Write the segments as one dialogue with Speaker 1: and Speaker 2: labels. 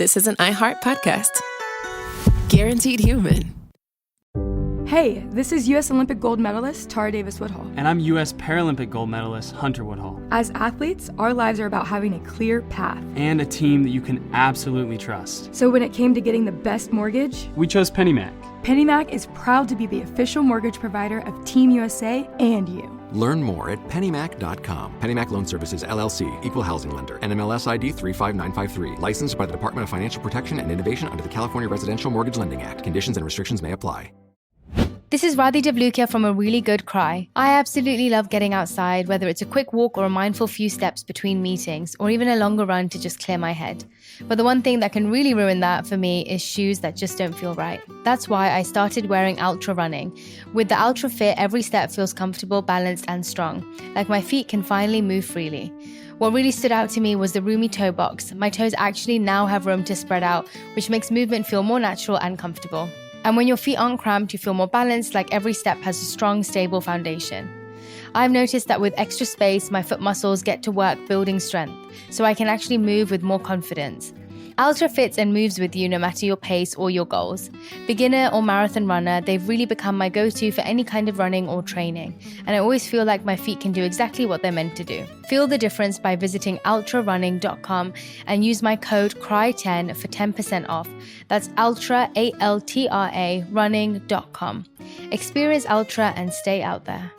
Speaker 1: this is an iHeart podcast. Guaranteed human.
Speaker 2: Hey, this is U.S. Olympic gold medalist Tara Davis-Woodhull.
Speaker 3: And I'm U.S. Paralympic gold medalist Hunter Woodhull.
Speaker 2: As athletes, our lives are about having a clear path.
Speaker 3: And a team that you can absolutely trust.
Speaker 2: So when it came to getting the best mortgage,
Speaker 3: we chose PennyMac.
Speaker 2: PennyMac is proud to be the official mortgage provider of Team USA and you.
Speaker 4: Learn more at pennymac.com. PennyMac Loan Services, LLC, Equal Housing Lender, NMLS ID 35953. Licensed by the Department of Financial Protection and Innovation under the California Residential Mortgage Lending Act. Conditions and restrictions may apply.
Speaker 5: This is Radhi Devlukia from A Really Good Cry. I absolutely love getting outside, whether it's a quick walk or a mindful few steps between meetings, or even a longer run to just clear my head. But the one thing that can really ruin that for me is shoes that just don't feel right. That's why I started wearing Ultra Running. With the Ultra Fit, every step feels comfortable, balanced, and strong. Like my feet can finally move freely. What really stood out to me was the roomy toe box. My toes actually now have room to spread out, which makes movement feel more natural and comfortable. And when your feet aren't cramped, you feel more balanced, like every step has a strong, stable foundation. I've noticed that with extra space, my foot muscles get to work building strength, so I can actually move with more confidence. Ultra fits and moves with you no matter your pace or your goals. Beginner or marathon runner, they've really become my go-to for any kind of running or training, and I always feel like my feet can do exactly what they're meant to do. Feel the difference by visiting ultrarunning.com and use my code CRY10 for 10% off. That's ultra, A-L-T-R-A, running.com. Experience Ultra and stay out there.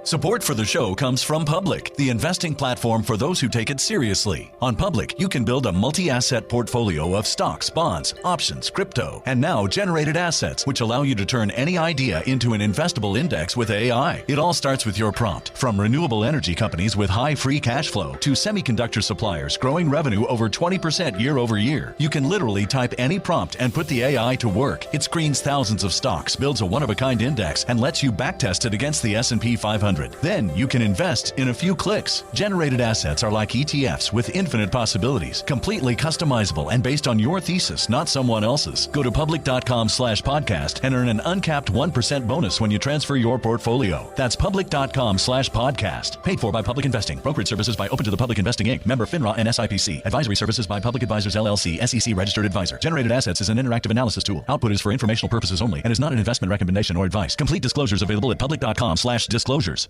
Speaker 6: Support for the show comes from Public, the investing platform for those who take it seriously. On Public, you can build a multi-asset portfolio of stocks, bonds, options, crypto, and now generated assets, which allow you to turn any idea into an investable index with AI. It all starts with your prompt. From renewable energy companies with high free cash flow to semiconductor suppliers growing revenue over 20% year over year, you can literally type any prompt and put the AI to work. It screens thousands of stocks, builds a one-of-a-kind index, and lets you backtest it against the S&P 500. Then you can invest in a few clicks. Generated assets are like ETFs with infinite possibilities, completely customizable and based on your thesis, not someone else's. Go to public.com/podcast and earn an uncapped 1% bonus when you transfer your portfolio. That's public.com/podcast. Paid for by Public Investing. Brokerage services by Open to the Public Investing Inc. Member FINRA and SIPC. Advisory services by Public Advisors LLC, SEC registered advisor. Generated assets is an interactive analysis tool. Output is for informational purposes only and is not an investment recommendation or advice. Complete disclosures available at public.com/disclosures.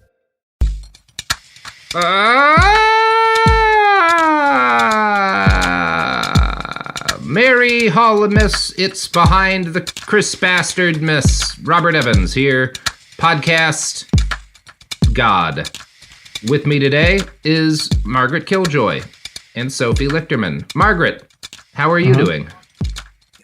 Speaker 7: Merry Holidays, it's behind the Chris Bastard Miss Robert Evans here, podcast God. With me today is Margaret Killjoy and Sophie Lichterman. Margaret, how are you doing?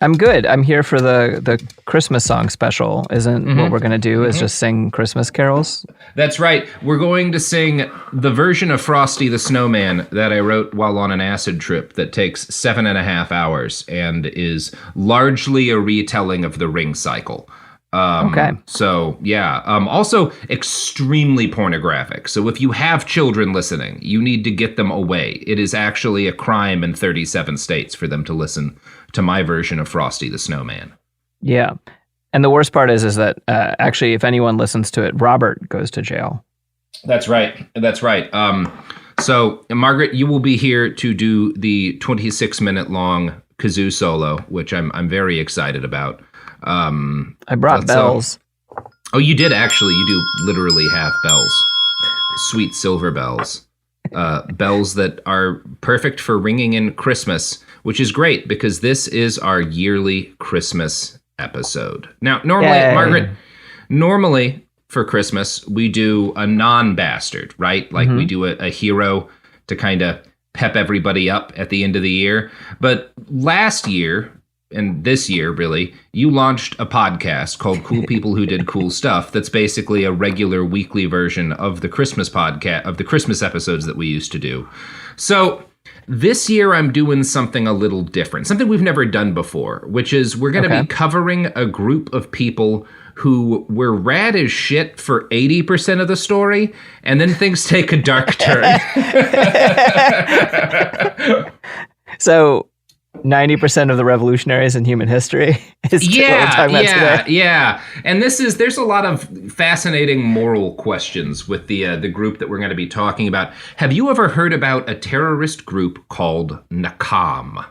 Speaker 8: I'm good. I'm here for the Christmas song special. Isn't what we're going to do is just sing Christmas carols?
Speaker 7: That's right. We're going to sing the version of Frosty the Snowman that I wrote while on an acid trip that takes 7.5 hours and is largely a retelling of the Ring cycle.
Speaker 8: Okay.
Speaker 7: So, yeah. Also, extremely pornographic. So if you have children listening, you need to get them away. It is actually a crime in 37 states for them to listen to my version of Frosty the Snowman.
Speaker 8: Yeah. And the worst part is that actually, if anyone listens to it, Robert goes to jail.
Speaker 7: That's right. That's right. So, Margaret, you will be here to do the 26-minute long kazoo solo, which I'm very excited about.
Speaker 8: I brought bells.
Speaker 7: Oh, you did actually. You do literally have bells. Sweet silver bells. Bells that are perfect for ringing in Christmas, which is great because this is our yearly Christmas episode. Now, Margaret, normally for Christmas, we do a non-bastard, right? Like we do a hero to kind of pep everybody up at the end of the year. But last year, and this year, really, you launched a podcast called Cool People Who Did Cool Stuff that's basically a regular weekly version of the Christmas podcast, of the Christmas episodes that we used to do. So this year I'm doing something a little different, something we've never done before, which is we're going to be covering a group of people who were rad as shit for 80% of the story, and then things take a dark turn.
Speaker 8: So 90% of the revolutionaries in human history is what we're talking about today.
Speaker 7: Yeah. And there's a lot of fascinating moral questions with the group that we're going to be talking about. Have you ever heard about a terrorist group called Nakam?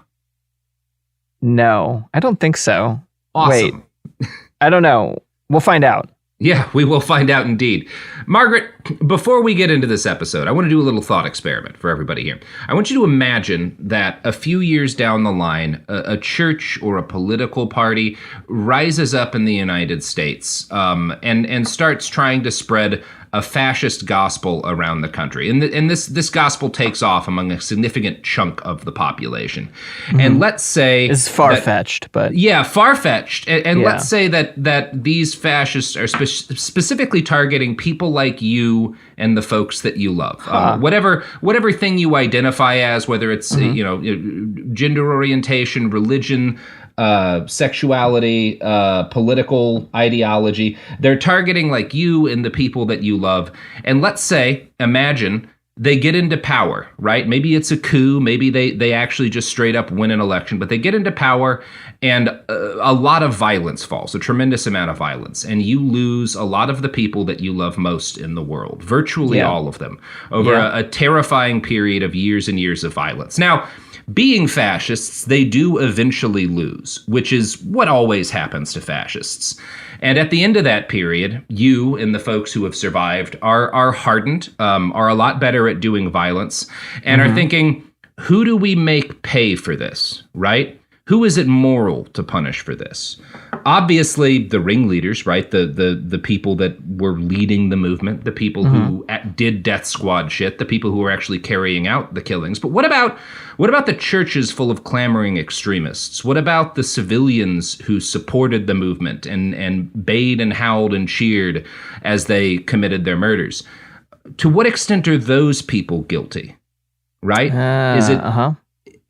Speaker 8: No, I don't think so.
Speaker 7: Awesome.
Speaker 8: Wait, I don't know. We'll find out.
Speaker 7: Yeah, we will find out indeed. Margaret, before we get into this episode, I want to do a little thought experiment for everybody here. I want you to imagine that a few years down the line, a church or a political party rises up in the United States and starts trying to spread a fascist gospel around the country. And this gospel takes off among a significant chunk of the population. Mm-hmm. And let's say...
Speaker 8: It's far-fetched, but...
Speaker 7: Yeah, far-fetched. And let's say that these fascists are specifically targeting people like you and the folks that you love. Whatever thing you identify as, whether it's gender orientation, religion, sexuality, political ideology. They're targeting like you and the people that you love. And let's say, imagine they get into power, right? Maybe it's a coup. Maybe they actually just straight up win an election, but they get into power and a lot of violence falls, a tremendous amount of violence. And you lose a lot of the people that you love most in the world, virtually all of them, over a terrifying period of years and years of violence. Now, being fascists, they do eventually lose, which is what always happens to fascists. And at the end of that period, you and the folks who have survived are hardened, are a lot better at doing violence, and are thinking, who do we make pay for this, right? Who is it moral to punish for this? Obviously, the ringleaders, right? The people that were leading the movement, the people who did death squad shit, the people who were actually carrying out the killings. But what about the churches full of clamoring extremists? What about the civilians who supported the movement and bayed and howled and cheered as they committed their murders? To what extent are those people guilty? Right?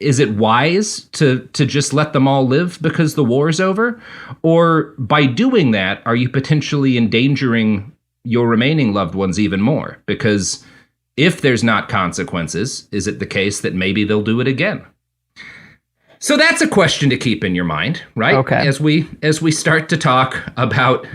Speaker 7: Is it wise to just let them all live because the war's over? Or by doing that, are you potentially endangering your remaining loved ones even more? Because if there's not consequences, is it the case that maybe they'll do it again? So that's a question to keep in your mind, right?
Speaker 8: Okay.
Speaker 7: As we start to talk about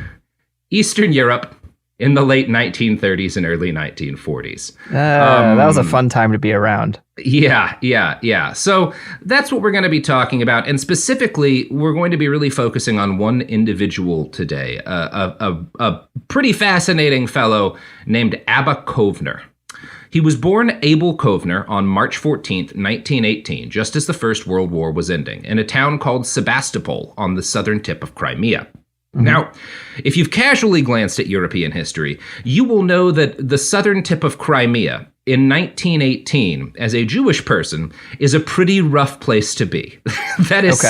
Speaker 7: Eastern Europe in the late 1930s and early 1940s.
Speaker 8: That was a fun time to be around.
Speaker 7: Yeah. So that's what we're going to be talking about. And specifically, we're going to be really focusing on one individual today, a pretty fascinating fellow named Abba Kovner. He was born Abel Kovner on March 14th, 1918, just as the First World War was ending, in a town called Sebastopol on the southern tip of Crimea. Now, if you've casually glanced at European history, you will know that the southern tip of Crimea in 1918, as a Jewish person, is a pretty rough place to be. That is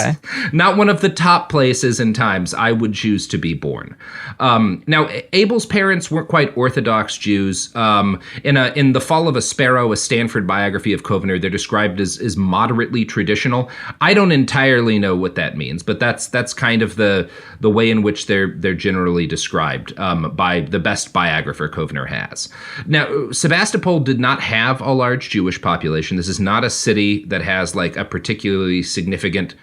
Speaker 7: not one of the top places and times I would choose to be born. Now, Abel's parents weren't quite Orthodox Jews. In The Fall of a Sparrow, a Stanford biography of Kovner, they're described as moderately traditional. I don't entirely know what that means, but that's kind of the way in which they're generally described by the best biographer Kovner has. Now, Sebastopol did not have a large Jewish population. This is not a city that has like a particularly significant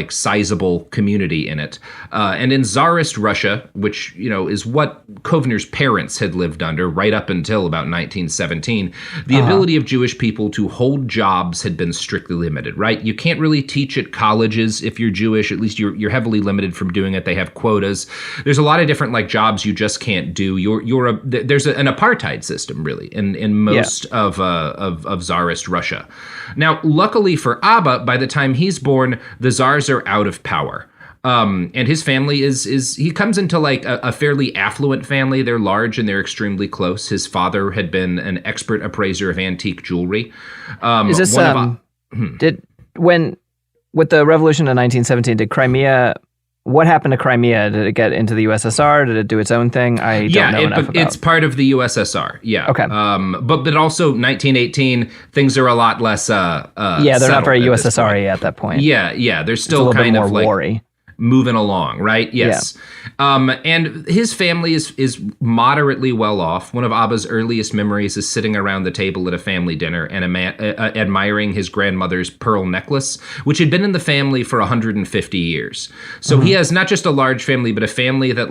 Speaker 7: sizable community in it. And in Tsarist Russia, which, is what Kovner's parents had lived under right up until about 1917, the ability of Jewish people to hold jobs had been strictly limited, right? You can't really teach at colleges if you're Jewish. At least you're heavily limited from doing it. They have quotas. There's a lot of different jobs you just can't do. There's an apartheid system really in most of Tsarist Russia. Now, luckily for Abba, by the time he's born, the Tsars are out of power. And his family he comes into a fairly affluent family. They're large and they're extremely close. His father had been an expert appraiser of antique jewelry.
Speaker 8: Is this, with the revolution of 1917, did Crimea, what happened to Crimea? Did it get into the USSR? Did it do its own thing? I don't know enough about.
Speaker 7: It's part of the USSR. Yeah.
Speaker 8: Okay.
Speaker 7: But also 1918, things are a lot less.
Speaker 8: They're not very USSR at that point.
Speaker 7: Yeah. They're still kind of
Speaker 8: war-y.
Speaker 7: Moving along, right? Yes. Yeah. And his family is moderately well off. One of Abba's earliest memories is sitting around the table at a family dinner and admiring his grandmother's pearl necklace, which had been in the family for 150 years. So he has not just a large family, but a family that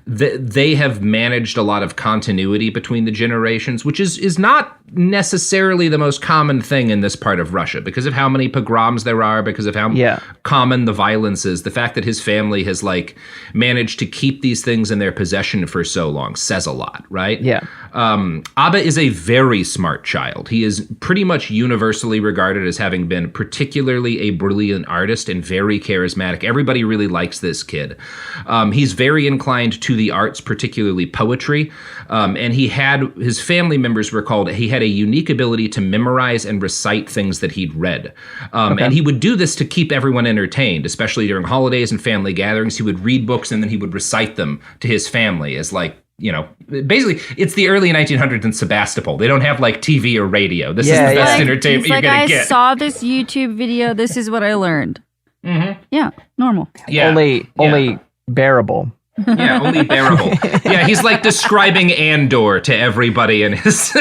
Speaker 7: they have managed a lot of continuity between the generations, which is not necessarily the most common thing in this part of Russia because of how many pogroms there are, because of how common the violence is. The fact that his family has like managed to keep these things in their possession for so long says a lot, right?
Speaker 8: Yeah.
Speaker 7: Abba is a very smart child. He is pretty much universally regarded as having been particularly a brilliant artist and very charismatic. Everybody really likes this kid. He's very inclined to the arts, particularly poetry. And his family members recalled he had a unique ability to memorize and recite things that he'd read. And he would do this to keep everyone entertained, especially during holidays and family gatherings. He would read books and then he would recite them to his family as like, you know, basically it's the early 1900s in Sebastopol. They don't have like TV or radio. This is the best entertainment you're going to get.
Speaker 9: I saw this YouTube video. This is what I learned. Mm-hmm. Yeah, normal.
Speaker 7: Yeah.
Speaker 8: Only bearable.
Speaker 7: Yeah, only bearable. Yeah, he's like describing Andor to everybody in his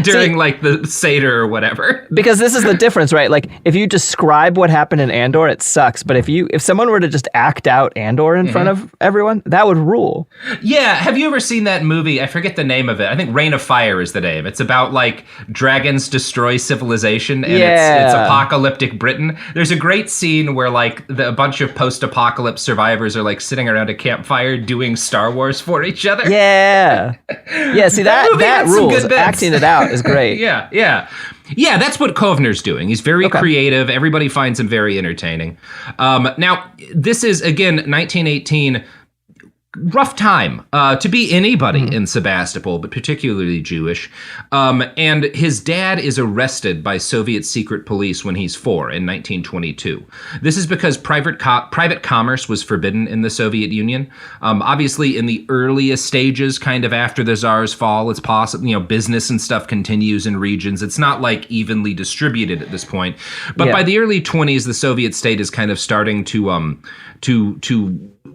Speaker 7: during like the Seder or whatever.
Speaker 8: Because this is the difference, right? Like if you describe what happened in Andor, it sucks. But if someone were to just act out Andor in front of everyone, that would rule.
Speaker 7: Yeah, have you ever seen that movie? I forget the name of it. I think Reign of Fire is the name. It's about like dragons destroy civilization and it's apocalyptic Britain. There's a great scene where like a bunch of post-apocalypse survivors are like sitting around a campfire doing Star Wars for each other.
Speaker 8: Yeah. Yeah, see that rules. Acting it out is great.
Speaker 7: Yeah, that's what Kovner's doing. He's very creative. Everybody finds him very entertaining. Now, this is, again, 1918. Rough time to be anybody in Sebastopol, but particularly Jewish. And his dad is arrested by Soviet secret police when he's 4 in 1922. This is because private commerce was forbidden in the Soviet Union. Obviously, in the earliest stages, kind of after the Tsar's fall, it's possible, you know, business and stuff continues in regions. It's not like evenly distributed at this point. But by the early 20s, the Soviet state is kind of starting to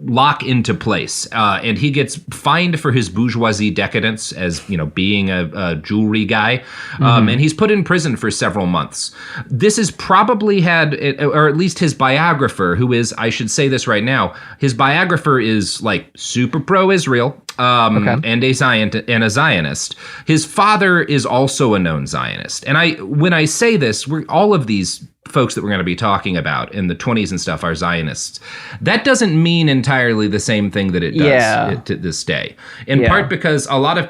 Speaker 7: lock into place. And he gets fined for his bourgeoisie decadence as, you know, being a jewelry guy. And he's put in prison for several months. This has probably had, or at least his biographer, who is, I should say this right now, his biographer is like super pro-Israel. And a Zionist. His father is also a known Zionist. And when I say this, all of these folks that we're going to be talking about in the 20s and stuff are Zionists. That doesn't mean entirely the same thing that it does to this day. In part because a lot of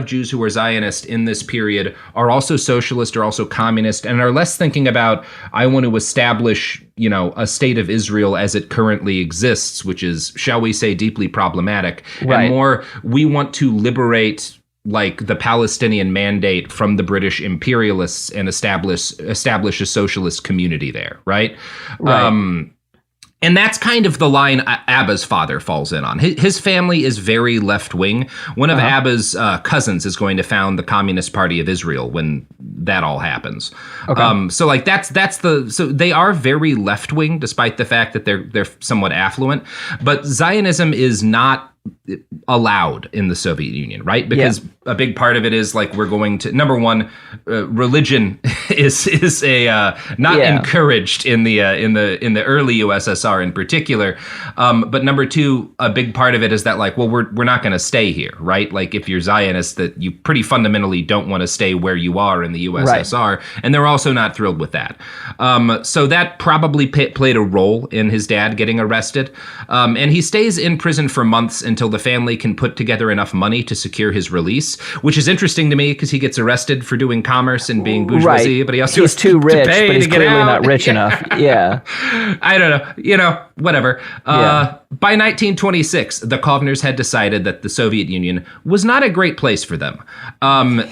Speaker 7: Jews who are Zionist in this period are also socialist or also communist and are less thinking about, I want to establish, you know, a state of Israel as it currently exists, which is, shall we say, deeply problematic. Right. And more, we want to liberate like the Palestinian mandate from the British imperialists and establish a socialist community there, right? And that's kind of the line Abba's father falls in on. His family is very left-wing. One of Abba's cousins is going to found the Communist Party of Israel when that all happens. So like so they are very left-wing, despite the fact that they're somewhat affluent. But Zionism is not allowed in the Soviet Union, right? Because a big part of it is like we're going to, number one, religion is not encouraged in the early USSR in particular. But number two, a big part of it is that like, well, we're not going to stay here, right? Like if you're Zionist, that you pretty fundamentally don't want to stay where you are in the USSR, and they're also not thrilled with that. So that probably played a role in his dad getting arrested, and he stays in prison for months until the family can put together enough money to secure his release, which is interesting to me because he gets arrested for doing commerce and being bourgeoisie, but he also
Speaker 8: he's too rich, but he's clearly not rich enough. Yeah.
Speaker 7: I don't know. You know, whatever. By 1926, the Kovners had decided that the Soviet Union was not a great place for them.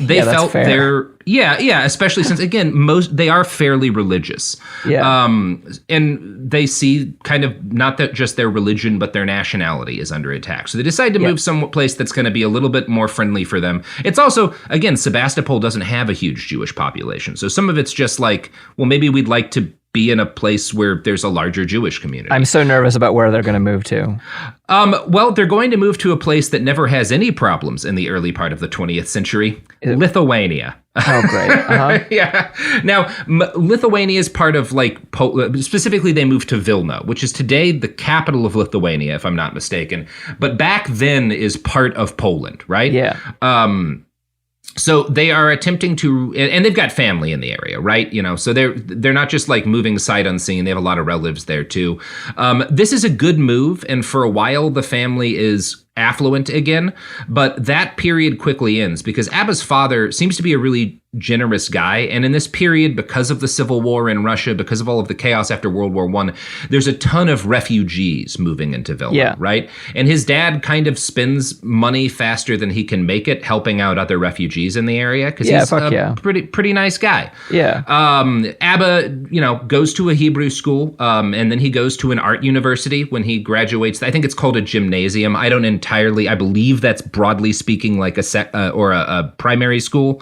Speaker 7: They felt especially since, again, they are fairly religious. And they see kind of not that just their religion, but their nationality is under attack. So they decide to move some place that's going to be a little bit more friendly for them. It's also, again, Sebastopol doesn't have a huge Jewish population. So some of it's just like, well, maybe we'd like to be in a place where there's a larger Jewish community.
Speaker 8: I'm so nervous about where they're going to move to.
Speaker 7: Well, they're going to move to a place that never has any problems in the early part of the 20th century, Lithuania.
Speaker 8: Oh, great. Uh-huh.
Speaker 7: Yeah. Now, Lithuania is part of specifically they moved to Vilna, which is today the capital of Lithuania, if I'm not mistaken. But back then is part of Poland, right?
Speaker 8: Yeah.
Speaker 7: So they are attempting to, and they've got family in the area, right? So they're not just like moving sight unseen. They have a lot of relatives there too. This is a good move, and for a while the family is affluent again, but that period quickly ends because Abba's father seems to be a really generous guy, and in this period, because of the civil war in Russia, because of all of the chaos after World War I, there's a ton of refugees moving into Vilna, right? And his dad kind of spends money faster than he can make it, helping out other refugees in the area because he's a pretty nice guy.
Speaker 8: Yeah.
Speaker 7: Abba, goes to a Hebrew school, and then he goes to an art university when he graduates. I think it's called a gymnasium. I don't entirely. I believe that's broadly speaking like a primary school.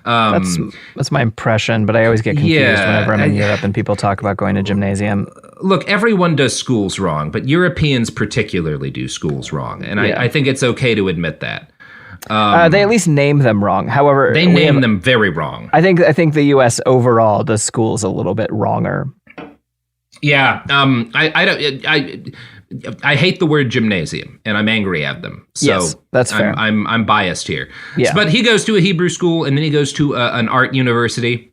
Speaker 8: That's my impression, but I always get confused whenever I'm in Europe and people talk about going to gymnasium.
Speaker 7: Look, everyone does schools wrong, but Europeans particularly do schools wrong, and I think it's okay to admit that.
Speaker 8: They at least name them wrong. However,
Speaker 7: they name them very wrong.
Speaker 8: I think the U.S. overall does schools a little bit wronger.
Speaker 7: Yeah, I hate the word gymnasium, and I'm angry at them. So
Speaker 8: yes, that's fair.
Speaker 7: I'm biased here.
Speaker 8: Yeah.
Speaker 7: But he goes to a Hebrew school, and then he goes to an art university.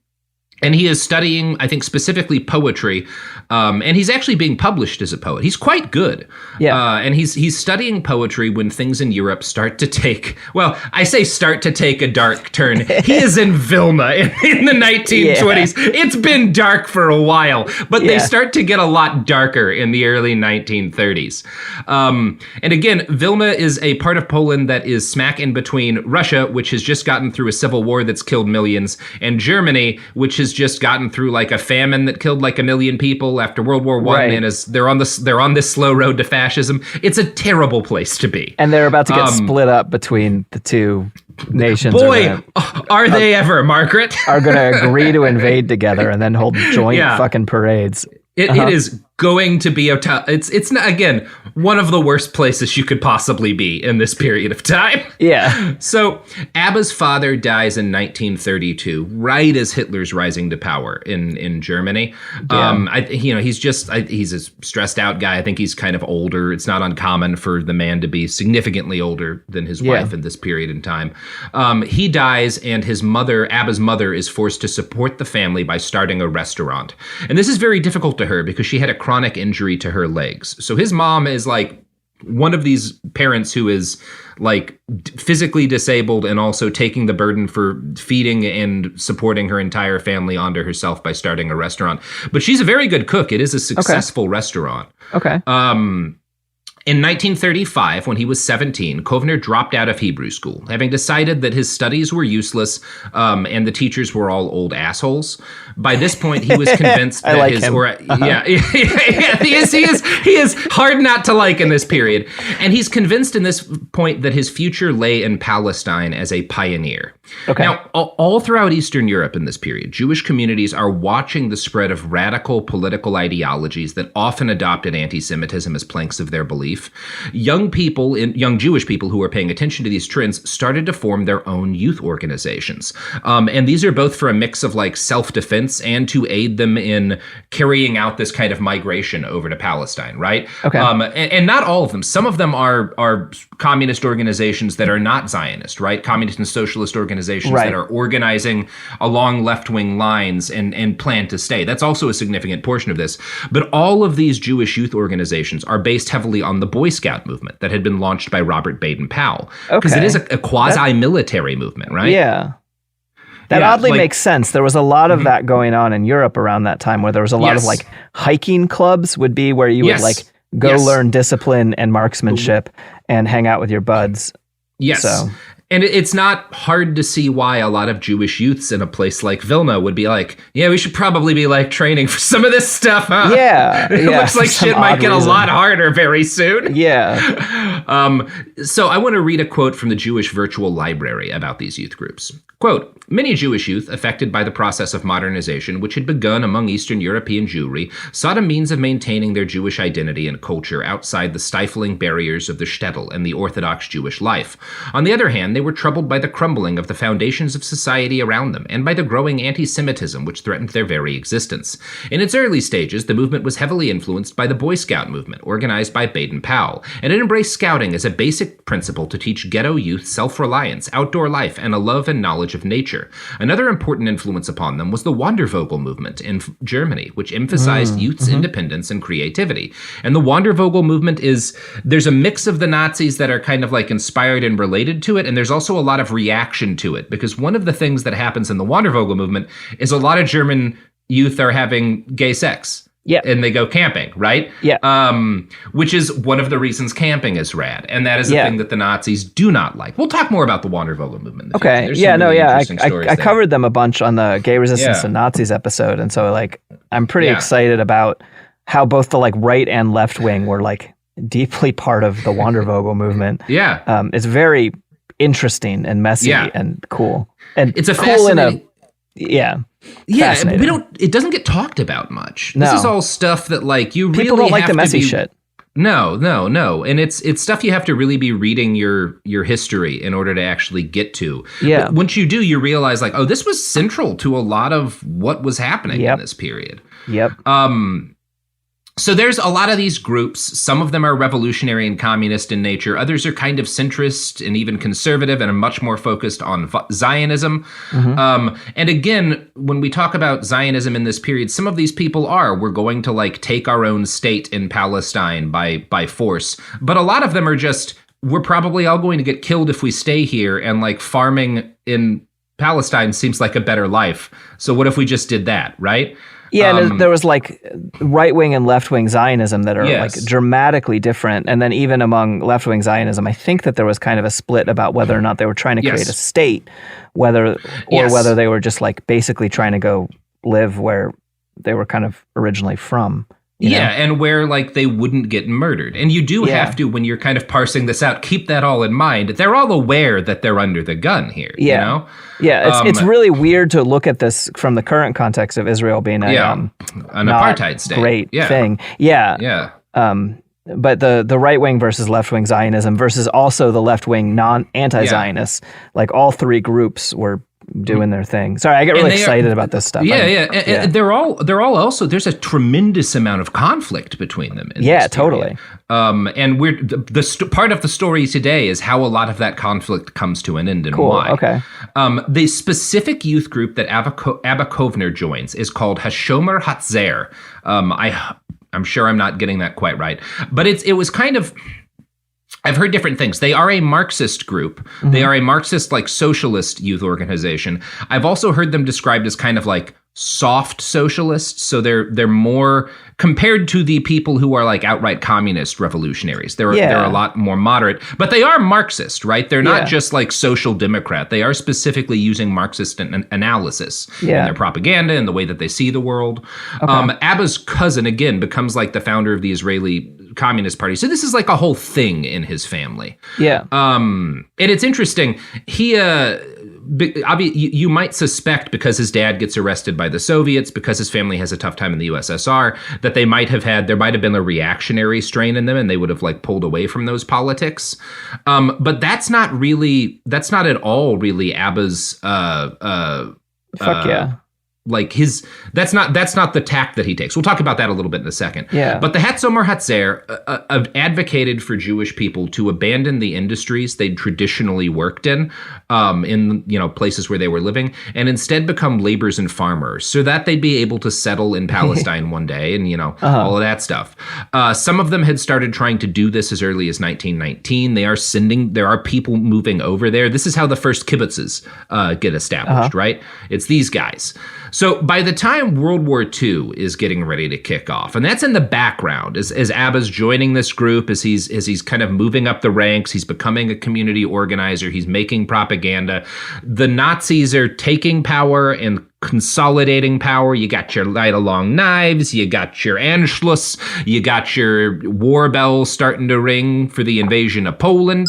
Speaker 7: And he is studying, I think, specifically poetry, and he's actually being published as a poet. He's quite good.
Speaker 8: Yeah.
Speaker 7: And he's studying poetry when things in Europe start to take, well, I say start to take a dark turn. He is in Vilna in the 1920s. Yeah. It's been dark for a while, but they start to get a lot darker in the early 1930s. And again, Vilna is a part of Poland that is smack in between Russia, which has just gotten through a civil war that's killed millions, and Germany, which has just gotten through like a famine that killed like 1 million people after World War I, and they're on this slow road to fascism. It's a terrible place to be.
Speaker 8: And they're about to get split up between the two nations.
Speaker 7: Boy, are they ever, Margaret?
Speaker 8: Are going to agree to invade together and then hold joint fucking parades.
Speaker 7: It is going to be it's not, again, one of the worst places you could possibly be in this period of time.
Speaker 8: Yeah.
Speaker 7: So Abba's father dies in 1932, right as Hitler's rising to power in Germany.
Speaker 8: Yeah.
Speaker 7: He's a stressed out guy. I think he's kind of older. It's not uncommon for the man to be significantly older than his wife in this period in time. He dies, and Abba's mother, is forced to support the family by starting a restaurant. And this is very difficult to her because she had a chronic injury to her legs. So his mom is like one of these parents who is like physically disabled and also taking the burden for feeding and supporting her entire family onto herself by starting a restaurant. But she's a very good cook. It is a successful restaurant.
Speaker 8: Okay.
Speaker 7: In 1935, when he was 17, Kovner dropped out of Hebrew school, having decided that his studies were useless and the teachers were all old assholes. By this point, he was convinced that he is hard not to like in this period. And he's convinced in this point that his future lay in Palestine as a pioneer.
Speaker 8: Okay.
Speaker 7: Now, all throughout Eastern Europe in this period, Jewish communities are watching the spread of radical political ideologies that often adopted anti-Semitism as planks of their belief. Young Jewish people who were paying attention to these trends started to form their own youth organizations. And these are both for a mix of like self-defense and to aid them in carrying out this kind of migration over to Palestine, right?
Speaker 8: Okay.
Speaker 7: And not all of them. Some of them are communist organizations that are not Zionist, right? Communist and socialist organizations that are organizing along left-wing lines and plan to stay. That's also a significant portion of this. But all of these Jewish youth organizations are based heavily on the Boy Scout movement that had been launched by Robert Baden-Powell. Because it is a quasi-military movement, right?
Speaker 8: Yeah. That oddly makes sense. There was a lot of that going on in Europe around that time, where there was a lot of like hiking clubs would be where you would like go learn discipline and marksmanship and hang out with your buds.
Speaker 7: Yes.
Speaker 8: So.
Speaker 7: And it's not hard to see why a lot of Jewish youths in a place like Vilna would be like, yeah, we should probably be like training for some of this stuff, huh?
Speaker 8: Yeah.
Speaker 7: It looks like shit might get a lot harder very soon.
Speaker 8: Yeah.
Speaker 7: So I want to read a quote from the Jewish Virtual Library about these youth groups. Quote, many Jewish youth affected by the process of modernization, which had begun among Eastern European Jewry, sought a means of maintaining their Jewish identity and culture outside the stifling barriers of the shtetl and the Orthodox Jewish life. On the other hand, they were troubled by the crumbling of the foundations of society around them and by the growing anti-Semitism which threatened their very existence. In its early stages, the movement was heavily influenced by the Boy Scout movement, organized by Baden-Powell, and it embraced scouting as a basic principle to teach ghetto youth self-reliance, outdoor life, and a love and knowledge of nature. Another important influence upon them was the Wandervogel movement in Germany, which emphasized youth's independence and creativity. And the Wandervogel movement there's a mix of the Nazis that are kind of like inspired and related to it, and there's also a lot of reaction to it, because one of the things that happens in the Wandervogel movement is a lot of German youth are having gay sex.
Speaker 8: Yeah.
Speaker 7: And they go camping, right?
Speaker 8: Yeah.
Speaker 7: Which is one of the reasons camping is rad. And that is a thing that the Nazis do not like. We'll talk more about the Wandervogel movement.
Speaker 8: Okay. I covered them a bunch on the Gay Resistance and Nazis episode. And so like, I'm pretty excited about how both the like right and left wing were like deeply part of the Wandervogel movement.
Speaker 7: Yeah.
Speaker 8: It's very interesting and messy and cool. And
Speaker 7: it's a
Speaker 8: cool
Speaker 7: fascinating...
Speaker 8: Yeah,
Speaker 7: but it doesn't get talked about much.
Speaker 8: No.
Speaker 7: This is all stuff that like you
Speaker 8: people
Speaker 7: really
Speaker 8: don't like
Speaker 7: have
Speaker 8: the messy
Speaker 7: to be,
Speaker 8: shit.
Speaker 7: No. And it's stuff you have to really be reading your history in order to actually get to.
Speaker 8: Yeah.
Speaker 7: But once you do, you realize like, oh, this was central to a lot of what was happening in this period.
Speaker 8: Yep.
Speaker 7: So there's a lot of these groups. Some of them are revolutionary and communist in nature. Others are kind of centrist and even conservative and are much more focused on Zionism. And again, when we talk about Zionism in this period, some of these people we're going to like take our own state in Palestine by force. But a lot of them are just, we're probably all going to get killed if we stay here, and like farming in Palestine seems like a better life. So what if we just did that, right?
Speaker 8: Yeah, and there was like right-wing and left-wing Zionism that are like dramatically different. And then even among left-wing Zionism, I think that there was kind of a split about whether or not they were trying to create a state, whether they were just like basically trying to go live where they were kind of originally from. You know?
Speaker 7: And where like they wouldn't get murdered. And you do have to, when you're kind of parsing this out, keep that all in mind. They're all aware that they're under the gun here. You know?
Speaker 8: Yeah, it's really weird to look at this from the current context of Israel being an
Speaker 7: apartheid state.
Speaker 8: Great thing. Yeah. But the right wing versus left wing Zionism versus also the left wing anti-Zionists, like all three groups were doing their thing. Sorry, I get really excited about this stuff.
Speaker 7: And they're all also, there's a tremendous amount of conflict between them.
Speaker 8: Totally.
Speaker 7: And we're part of the story today is how a lot of that conflict comes to an end and why.
Speaker 8: Okay.
Speaker 7: The specific youth group that Abba Kovner joins is called Hashomer Hatzer. I'm sure I'm not getting that quite right, but it was kind of, I've heard different things. They are a Marxist group. They are a Marxist, like, socialist youth organization. I've also heard them described as kind of like soft socialists. So they're more, compared to the people who are like outright communist revolutionaries. They're a lot more moderate, but they are Marxist, right? They're not just like social democrat. They are specifically using Marxist analysis in their propaganda and the way that they see the world. Okay. Abba's cousin, again, becomes like the founder of the Israeli Communist Party. So this is like a whole thing in his family. Yeah. And it's interesting. He, you might suspect, because his dad gets arrested by the Soviets, because his family has a tough time in the USSR, that there might have been a reactionary strain in them, and they would have like pulled away from those politics. But that's not at all really Abba's, like that's not the tack that he takes. We'll talk about that a little bit in a second. Yeah. But the Hatzomer Hatzer advocated for Jewish people to abandon the industries they'd traditionally worked in places where they were living, and instead become laborers and farmers, so that they'd be able to settle in Palestine one day, and all of that stuff. Some of them had started trying to do this as early as 1919. There are people moving over there. This is how the first kibbutzes get established, right? It's these guys. So by the time World War II is getting ready to kick off, and that's in the background as Abba's joining this group, as he's kind of moving up the ranks, he's becoming a community organizer, he's making propaganda. The Nazis are taking power and consolidating power. You got your light-along knives, you got your Anschluss, you got your war bells starting to ring for the invasion of Poland.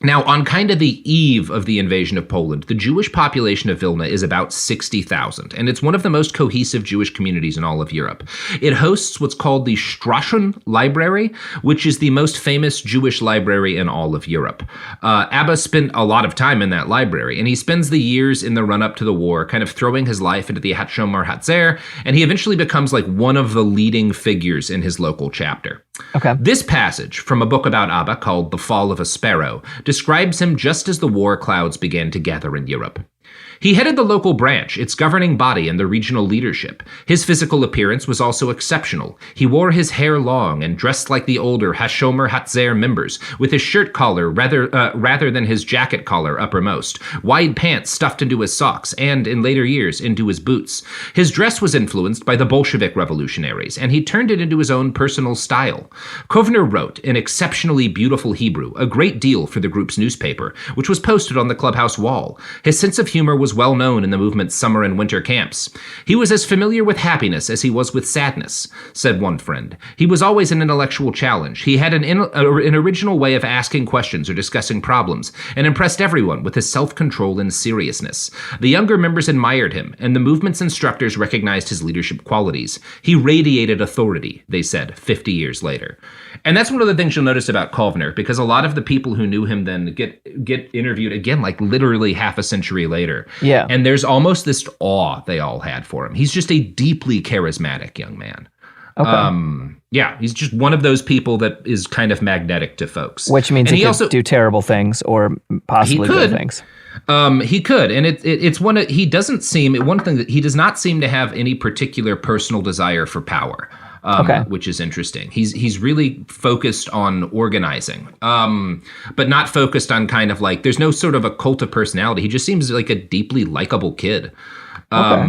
Speaker 7: Now, on kind of the eve of the invasion of Poland, the Jewish population of Vilna is about 60,000, and it's one of the most cohesive Jewish communities in all of Europe. It hosts what's called the Strassen Library, which is the most famous Jewish library in all of Europe. Abba spent a lot of time in that library, and he spends the years in the run-up to the war kind of throwing his life into the Hashomer Hatzer, and he eventually becomes like one of the leading figures in his local chapter.
Speaker 8: Okay.
Speaker 7: This passage from a book about Abba called The Fall of a Sparrow describes him just as the war clouds began to gather in Europe. He headed the local branch, its governing body, and the regional leadership. His physical appearance was also exceptional. He wore his hair long and dressed like the older Hashomer Hatzer members, with his shirt collar rather than his jacket collar uppermost, wide pants stuffed into his socks, and, in later years, into his boots. His dress was influenced by the Bolshevik revolutionaries, and he turned it into his own personal style. Kovner wrote, in exceptionally beautiful Hebrew, a great deal for the group's newspaper, which was posted on the clubhouse wall. His sense of humor was well known in the movement's summer and winter camps. He was as familiar with happiness as he was with sadness, said one friend. He was always an intellectual challenge. He had an original way of asking questions or discussing problems, and impressed everyone with his self-control and seriousness. The younger members admired him, and the movement's instructors recognized his leadership qualities. He radiated authority, they said, 50 years later. And that's one of the things you'll notice about Kovner, because a lot of the people who knew him then get interviewed again, like literally half a century later.
Speaker 8: Yeah.
Speaker 7: And there's almost this awe they all had for him. He's just a deeply charismatic young man.
Speaker 8: Okay.
Speaker 7: Yeah, he's just one of those people that is kind of magnetic to folks.
Speaker 8: Which means he could also do terrible things or possibly good things.
Speaker 7: He could, and it's one thing that he does not seem to have any particular personal desire for power. Which is interesting. He's really focused on organizing, but not focused on kind of like, there's no sort of a cult of personality. He just seems like a deeply likable kid. I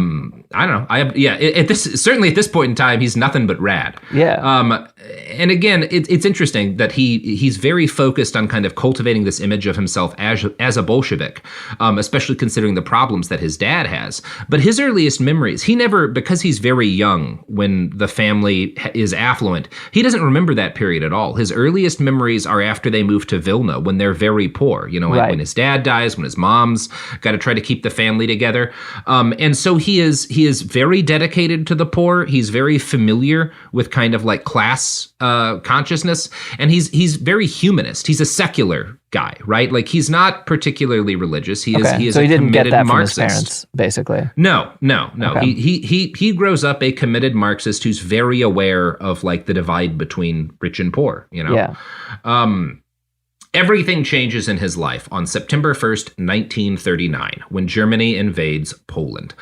Speaker 7: don't know. Certainly at this point in time, he's nothing but rad.
Speaker 8: Yeah.
Speaker 7: And again, it's interesting that he's very focused on kind of cultivating this image of himself as a Bolshevik, especially considering the problems that his dad has. But his earliest memories, because he's very young when the family is affluent, he doesn't remember that period at all. His earliest memories are after they move to Vilna when they're very poor. Like when his dad dies, when his mom's got to try to keep the family together. And so he is very dedicated to the poor. He's very familiar with kind of like class consciousness, and he's very humanist. He's a secular guy, right? Like he's not particularly religious. He is
Speaker 8: so he didn't get that
Speaker 7: Marxist.
Speaker 8: From his parents, basically.
Speaker 7: No.
Speaker 8: Okay.
Speaker 7: He grows up a committed Marxist who's very aware of like the divide between rich and poor.
Speaker 8: Yeah.
Speaker 7: Everything changes in his life on September 1st, 1939, when Germany invades Poland.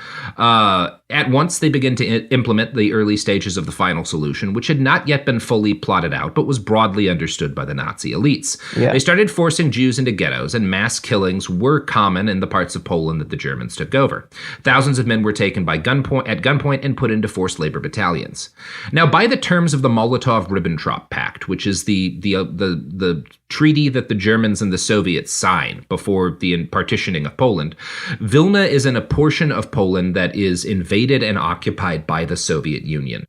Speaker 7: At once, they begin to implement the early stages of the final solution, which had not yet been fully plotted out, but was broadly understood by the Nazi elites.
Speaker 8: Yeah.
Speaker 7: They started forcing Jews into ghettos, and mass killings were common in the parts of Poland that the Germans took over. Thousands of men were taken at gunpoint and put into forced labor battalions. Now, by the terms of the Molotov-Ribbentrop Pact, which is the treaty that the Germans and the Soviets sign before the partitioning of Poland, Vilna is in a portion of Poland that is invaded and occupied by the Soviet Union.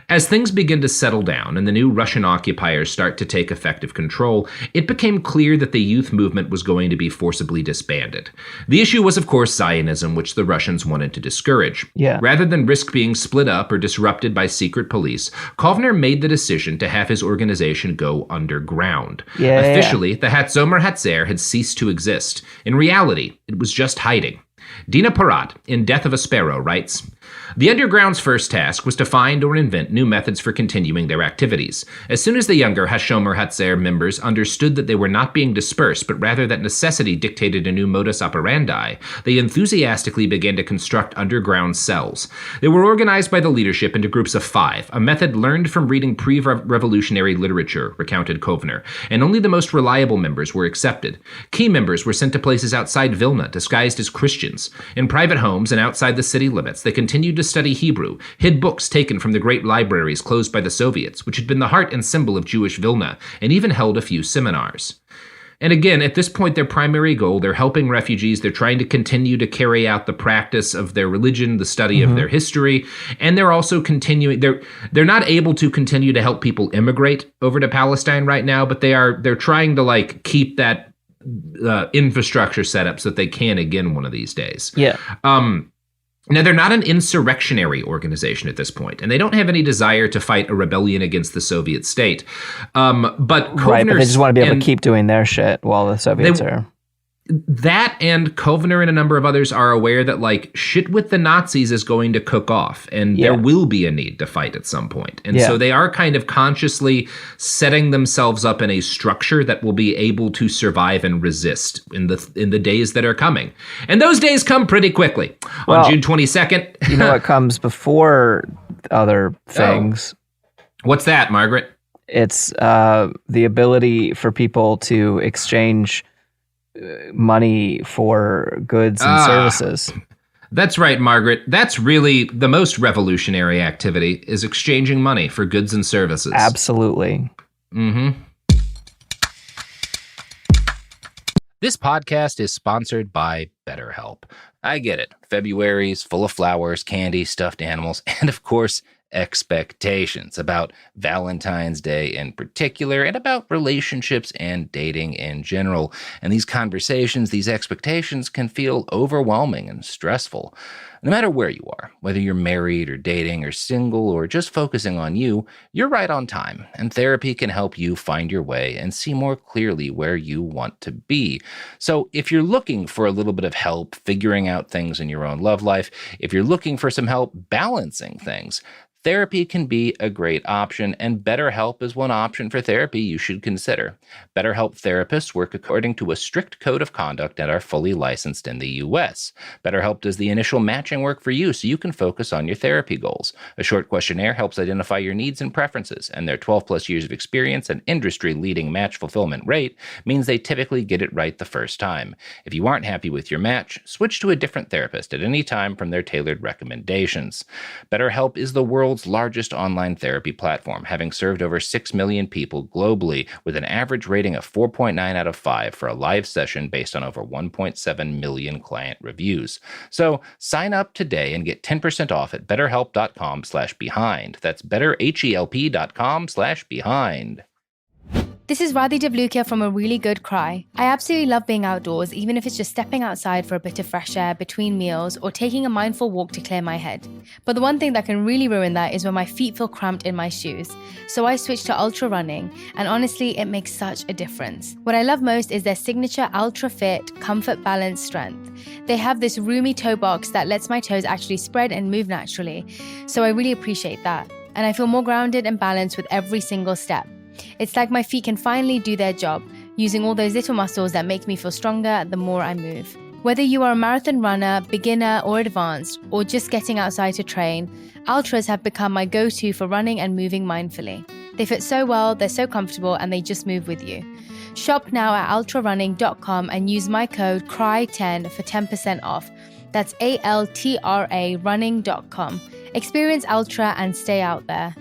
Speaker 7: As things begin to settle down and the new Russian occupiers start to take effective control, it became clear that the youth movement was going to be forcibly disbanded. The issue was, of course, Zionism, which the Russians wanted to discourage.
Speaker 8: Yeah.
Speaker 7: Rather than risk being split up or disrupted by secret police, Kovner made the decision to have his organization go underground. Officially, the Hashomer Hatzer had ceased to exist. In reality, it was just hiding. Dina Porat, in Death of a Sparrow, writes, The Underground's first task was to find or invent new methods for continuing their activities. As soon as the younger Hashomer Hatzair members understood that they were not being dispersed, but rather that necessity dictated a new modus operandi, they enthusiastically began to construct underground cells. They were organized by the leadership into groups of 5, a method learned from reading pre-revolutionary literature, recounted Kovner, and only the most reliable members were accepted. Key members were sent to places outside Vilna, disguised as Christians. In private homes and outside the city limits, they continued to study Hebrew, hid books taken from the great libraries closed by the Soviets, which had been the heart and symbol of Jewish Vilna, and even held a few seminars. And again, at this point, their primary goal, they're helping refugees, they're trying to continue to carry out the practice of their religion, the study of their history, and they're also continuing, they're not able to continue to help people immigrate over to Palestine right now, but they're trying to keep that infrastructure set up so that they can again one of these days.
Speaker 8: Yeah.
Speaker 7: Now, they're not an insurrectionary organization at this point, and they don't have any desire to fight a rebellion against the Soviet state. But
Speaker 8: right, but they just want to be able to keep doing their shit while the Soviets are...
Speaker 7: That and Kovner and a number of others are aware that shit with the Nazis is going to cook off, and there will be a need to fight at some point. And so they are kind of consciously setting themselves up in a structure that will be able to survive and resist in the days that are coming. And those days come pretty quickly. On June 22nd.
Speaker 8: You know what comes before other things?
Speaker 7: What's that, Margaret?
Speaker 8: It's the ability for people to exchange money for goods and services.
Speaker 7: That's right, Margaret. That's really the most revolutionary activity, is exchanging money for goods and services.
Speaker 8: Absolutely.
Speaker 7: Mm-hmm. This podcast is sponsored by BetterHelp. I get it. February's full of flowers, candy, stuffed animals, and of course, expectations about Valentine's Day in particular, and about relationships and dating in general. And these conversations, these expectations can feel overwhelming and stressful. No matter where you are, whether you're married or dating or single or just focusing on you, you're right on time, and therapy can help you find your way and see more clearly where you want to be. So if you're looking for a little bit of help figuring out things in your own love life, if you're looking for some help balancing things, therapy can be a great option, and BetterHelp is one option for therapy you should consider. BetterHelp therapists work according to a strict code of conduct and are fully licensed in the U.S. BetterHelp does the initial matching work for you so you can focus on your therapy goals. A short questionnaire helps identify your needs and preferences, and their 12-plus years of experience and industry-leading match fulfillment rate means they typically get it right the first time. If you aren't happy with your match, switch to a different therapist at any time from their tailored recommendations. BetterHelp is the world's largest online therapy platform, having served over 6 million people globally, with an average rating of 4.9 out of 5 for a live session based on over 1.7 million client reviews. So sign up today and get 10% off at betterhelp.com/behind. That's betterhelp.com/behind.
Speaker 5: This is Radhi Devlukia from A Really Good Cry. I absolutely love being outdoors, even if it's just stepping outside for a bit of fresh air between meals or taking a mindful walk to clear my head. But the one thing that can really ruin that is when my feet feel cramped in my shoes. So I switched to ultra running, and honestly, it makes such a difference. What I love most is their signature Ultra Fit Comfort Balance Strength. They have this roomy toe box that lets my toes actually spread and move naturally, so I really appreciate that. And I feel more grounded and balanced with every single step. It's like my feet can finally do their job, using all those little muscles that make me feel stronger the more I move. Whether you are a marathon runner, beginner or advanced, or just getting outside to train, Ultras have become my go-to for running and moving mindfully. They fit so well, they're so comfortable, and they just move with you. Shop now at ultrarunning.com and use my code CRY10 for 10% off. That's ALTRA running.com. Experience Ultra and stay out there.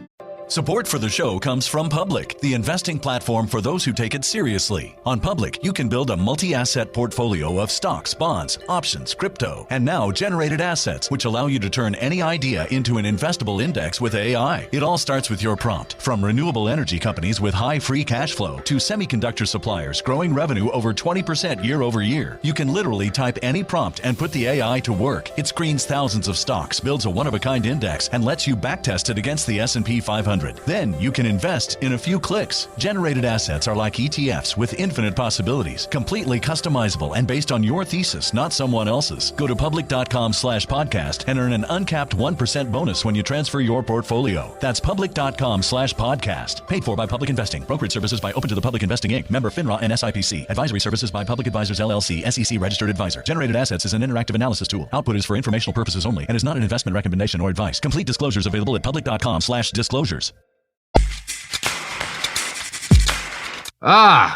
Speaker 6: Support for the show comes from Public, the investing platform for those who take it seriously. On Public, you can build a multi-asset portfolio of stocks, bonds, options, crypto, and now generated assets, which allow you to turn any idea into an investable index with AI. It all starts with your prompt. From renewable energy companies with high free cash flow to semiconductor suppliers growing revenue over 20% year over year, you can literally type any prompt and put the AI to work. It screens thousands of stocks, builds a one-of-a-kind index, and lets you backtest it against the S&P 500. 100. Then you can invest in a few clicks. Generated assets are like ETFs with infinite possibilities, completely customizable and based on your thesis, not someone else's. Go to public.com/podcast and earn an uncapped 1% bonus when you transfer your portfolio. That's public.com/podcast. Paid for by Public Investing. Brokerage services by Open to the Public Investing Inc. Member FINRA and SIPC. Advisory services by Public Advisors LLC, SEC registered advisor. Generated assets is an interactive analysis tool. Output is for informational purposes only and is not an investment recommendation or advice. Complete disclosures available at public.com/disclosures.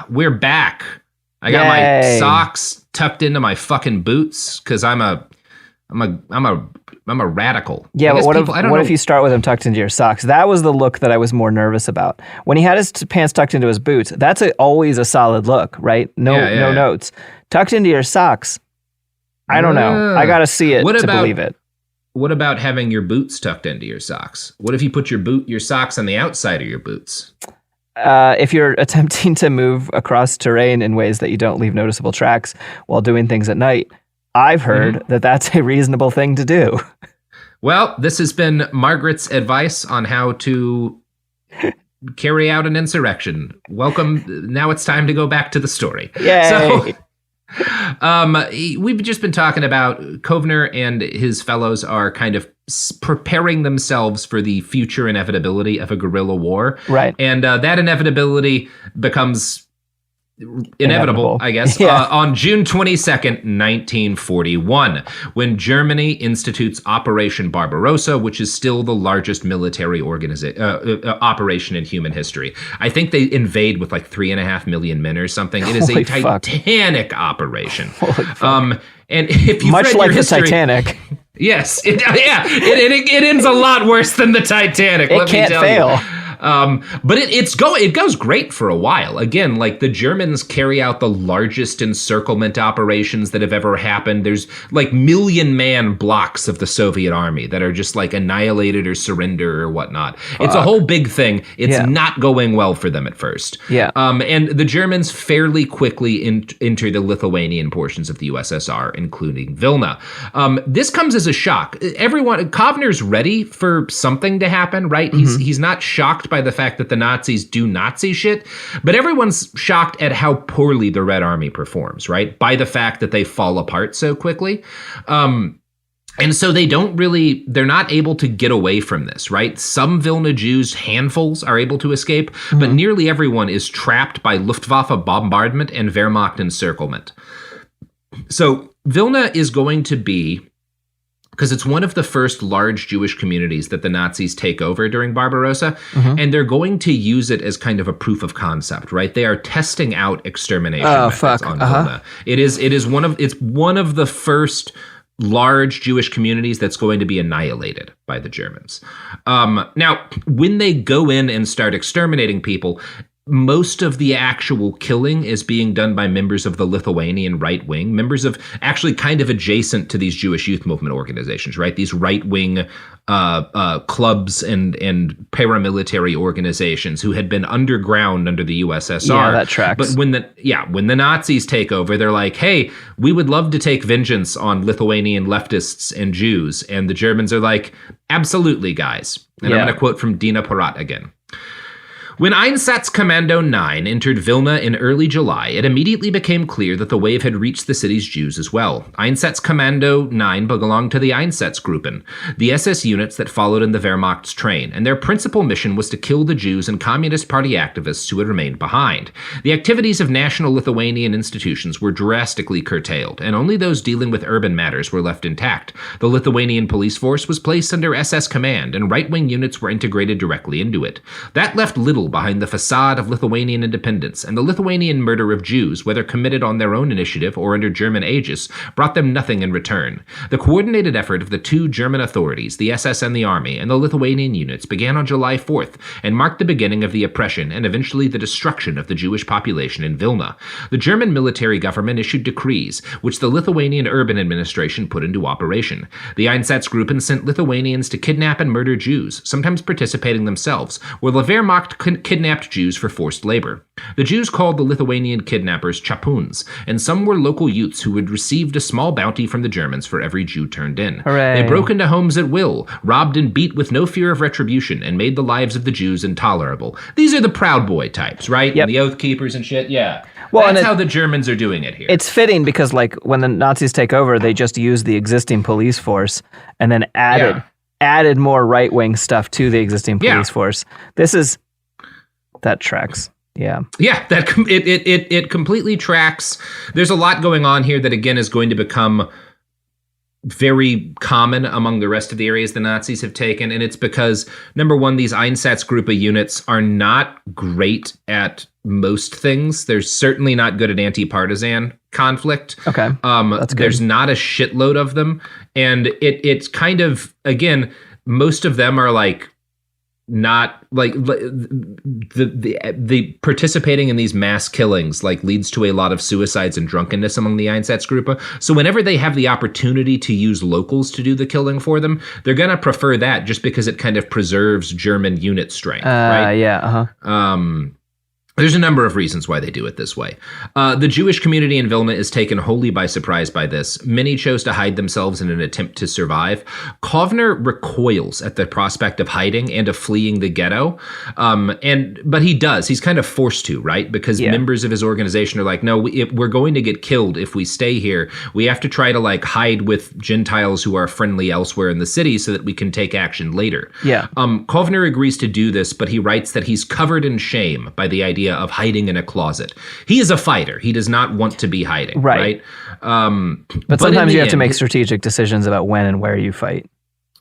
Speaker 7: We're back. I got my socks tucked into my fucking boots because I'm a radical.
Speaker 8: Yeah, but what if you start with him tucked into your socks? That was the look that I was more nervous about. When he had his pants tucked into his boots, that's always a solid look, right? No notes. Tucked into your socks, I don't know. I got to see it to believe it.
Speaker 7: What about having your boots tucked into your socks? What if you put your socks on the outside of your boots?
Speaker 8: If you're attempting to move across terrain in ways that you don't leave noticeable tracks while doing things at night, I've heard that that's a reasonable thing to do.
Speaker 7: Well, this has been Margaret's advice on how to carry out an insurrection. Welcome. Now it's time to go back to the story.
Speaker 8: Yay.
Speaker 7: So, we've just been talking about Kovner and his fellows are kind of preparing themselves for the future inevitability of a guerrilla war.
Speaker 8: Right.
Speaker 7: And that inevitability becomes inevitable, I guess, on June 22nd, 1941, when Germany institutes Operation Barbarossa, which is still the largest military operation in human history. I think they invade with like 3.5 million men or something. It is a titanic operation. And if you've read
Speaker 8: like
Speaker 7: your history,
Speaker 8: the Titanic.
Speaker 7: Yes, it ends a lot worse than the Titanic.
Speaker 8: It can't fail.
Speaker 7: But it goes great for a while. Again, like the Germans carry out the largest encirclement operations that have ever happened. There's like million-man blocks of the Soviet army that are just like annihilated or surrender or whatnot. It's a whole big thing. It's not going well for them at first.
Speaker 8: Yeah.
Speaker 7: And the Germans fairly quickly enter the Lithuanian portions of the USSR, including Vilna. This comes as a shock. Kovner's ready for something to happen, right? He's not shocked by the fact that the Nazis do Nazi shit, but everyone's shocked at how poorly the Red Army performs, right? By the fact that they fall apart so quickly. And so they're not able to get away from this, right? Some Vilna Jews, handfuls, are able to escape, but nearly everyone is trapped by Luftwaffe bombardment and Wehrmacht encirclement. So Vilna is going to be, because it's one of the first large Jewish communities that the Nazis take over during Barbarossa, and they're going to use it as kind of a proof of concept, right? They are testing out extermination methods on Vilna. It's one of the first large Jewish communities that's going to be annihilated by the Germans. Now, when they go in and start exterminating people, most of the actual killing is being done by members of the Lithuanian right wing, members of actually kind of adjacent to these Jewish youth movement organizations, right? These right wing clubs and paramilitary organizations who had been underground under the USSR.
Speaker 8: Yeah, that tracks.
Speaker 7: But when the Nazis take over, they're like, hey, we would love to take vengeance on Lithuanian leftists and Jews. And the Germans are like, absolutely, guys. And I'm going to quote from Dina Porat again. When Einsatzkommando 9 entered Vilna in early July, it immediately became clear that the wave had reached the city's Jews as well. Einsatzkommando 9 belonged to the Einsatzgruppen, the SS units that followed in the Wehrmacht's train, and their principal mission was to kill the Jews and Communist Party activists who had remained behind. The activities of national Lithuanian institutions were drastically curtailed, and only those dealing with urban matters were left intact. The Lithuanian police force was placed under SS command, and right-wing units were integrated directly into it. That left little behind the facade of Lithuanian independence, and the Lithuanian murder of Jews, whether committed on their own initiative or under German aegis, brought them nothing in return. The coordinated effort of the two German authorities, the SS and the Army, and the Lithuanian units began on July 4th and marked the beginning of the oppression and eventually the destruction of the Jewish population in Vilna. The German military government issued decrees, which the Lithuanian urban administration put into operation. The Einsatzgruppen sent Lithuanians to kidnap and murder Jews, sometimes participating themselves, while the Wehrmacht kidnapped Jews for forced labor. The Jews called the Lithuanian kidnappers chapuns, and some were local youths who had received a small bounty from the Germans for every Jew turned in.
Speaker 8: Hooray.
Speaker 7: They broke into homes at will, robbed and beat with no fear of retribution, and made the lives of the Jews intolerable. These are the Proud Boy types, right?
Speaker 8: Yep.
Speaker 7: And the Oath Keepers and shit, yeah.
Speaker 8: Well,
Speaker 7: that's how the Germans are doing it here.
Speaker 8: It's fitting because, like, when the Nazis take over, they just used the existing police force and then added more right-wing stuff to the existing police force. That tracks. Yeah.
Speaker 7: Yeah, it completely tracks. There's a lot going on here that, again, is going to become very common among the rest of the areas the Nazis have taken. And it's because, number one, these Einsatzgruppe units are not great at most things. They're certainly not good at anti-partisan conflict.
Speaker 8: Okay. That's good.
Speaker 7: There's not a shitload of them. And it's kind of, again, most of them are like, not like the participating in these mass killings like leads to a lot of suicides and drunkenness among the Einsatzgruppe. So whenever they have the opportunity to use locals to do the killing for them, they're going to prefer that just because it kind of preserves German unit strength. Right?
Speaker 8: Yeah.
Speaker 7: There's a number of reasons why they do it this way. The Jewish community in Vilna is taken wholly by surprise by this. Many chose to hide themselves in an attempt to survive. Kovner recoils at the prospect of hiding and of fleeing the ghetto. But he does. He's kind of forced to, right? Because members of his organization are like, no, we're going to get killed if we stay here. We have to try to like hide with Gentiles who are friendly elsewhere in the city so that we can take action later.
Speaker 8: Yeah.
Speaker 7: Kovner agrees to do this, but he writes that he's covered in shame by the idea of hiding in a closet. He is a fighter. He does not want to be hiding, right?
Speaker 8: But sometimes you have to make strategic decisions about when and where you fight.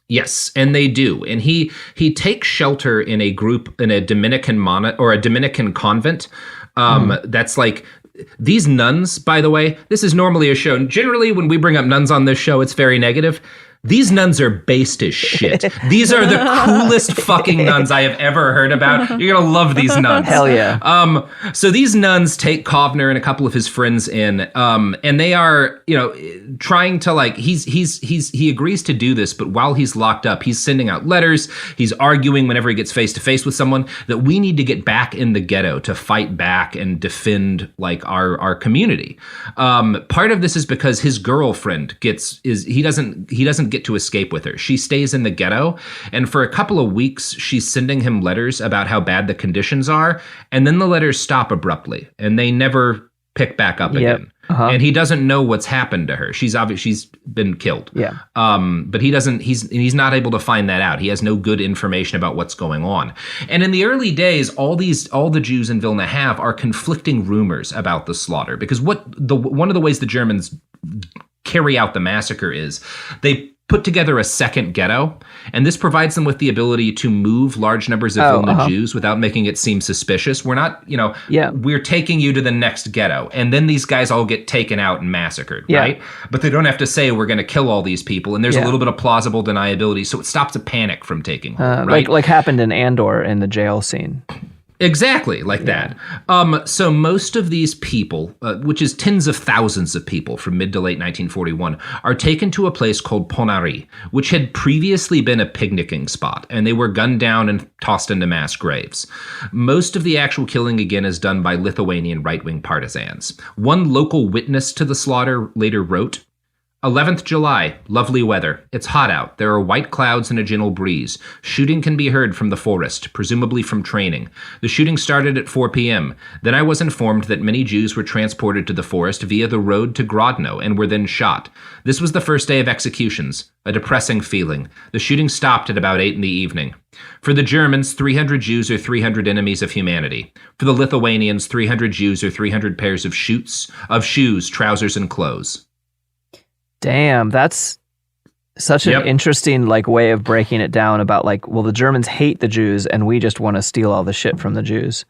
Speaker 7: Yes, and they do. And he takes shelter in a group in a Dominican a Dominican convent. That's like these nuns, by the way, this is normally a show. Generally, when we bring up nuns on this show, it's very negative. These nuns are based as shit. These are the coolest fucking nuns I have ever heard about. You're gonna love these nuns.
Speaker 8: Hell yeah.
Speaker 7: So these nuns take Kovner and a couple of his friends in, and they are, trying to like, he agrees to do this, but while he's locked up, he's sending out letters. He's arguing whenever he gets face to face with someone that we need to get back in the ghetto to fight back and defend like our community. Part of this is because his girlfriend he doesn't get to escape with her. She stays in the ghetto, and for a couple of weeks she's sending him letters about how bad the conditions are, and then the letters stop abruptly and they never pick back up again. And he doesn't know what's happened to her. She's been killed.
Speaker 8: Yeah.
Speaker 7: But he's not able to find that out. He has no good information about what's going on. And in the early days, all the Jews in Vilna have are conflicting rumors about the slaughter, because one of the ways the Germans carry out the massacre is they put together a second ghetto, and this provides them with the ability to move large numbers of Vilna Jews without making it seem suspicious. We're not, we're taking you to the next ghetto, and then these guys all get taken out and massacred, right? But they don't have to say we're going to kill all these people, and there's a little bit of plausible deniability, so it stops a panic from taking hold, right?
Speaker 8: Like happened in Andor in the jail scene.
Speaker 7: Exactly, like that. So most of these people, which is tens of thousands of people from mid to late 1941, are taken to a place called Ponary, which had previously been a picnicking spot, and they were gunned down and tossed into mass graves. Most of the actual killing, again, is done by Lithuanian right-wing partisans. One local witness to the slaughter later wrote, 11th July, lovely weather. It's hot out. There are white clouds and a gentle breeze. Shooting can be heard from the forest, presumably from training. The shooting started at 4 p.m. Then I was informed that many Jews were transported to the forest via the road to Grodno and were then shot. This was the first day of executions. A depressing feeling. The shooting stopped at about 8 in the evening. For the Germans, 300 Jews are 300 enemies of humanity. For the Lithuanians, 300 Jews are 300 pairs of shoes, trousers, and clothes.
Speaker 8: Damn, that's such an interesting way of breaking it down about the Germans hate the Jews and we just want to steal all the shit from the Jews.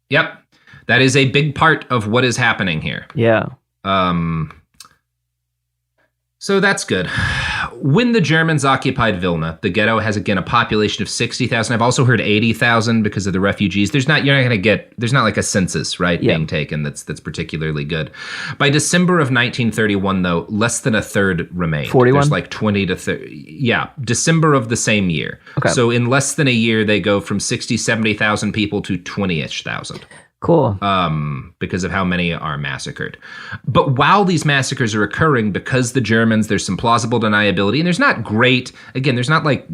Speaker 7: Yep. That is a big part of what is happening here.
Speaker 8: Yeah.
Speaker 7: So that's good. when the Germans occupied Vilna, the ghetto has, again, a population of 60,000. I've also heard 80,000 because of the refugees. There's not like a census, right, being taken that's particularly good. By December of 1931, though, less than a third remained.
Speaker 8: 41?
Speaker 7: There's like 20 to 30. Yeah, December of the same year. Okay. So in less than a year, they go from 60, 70,000 people to 20-ish thousand.
Speaker 8: Cool.
Speaker 7: Because of how many are massacred. But while these massacres are occurring, because the Germans, there's some plausible deniability, and there's not like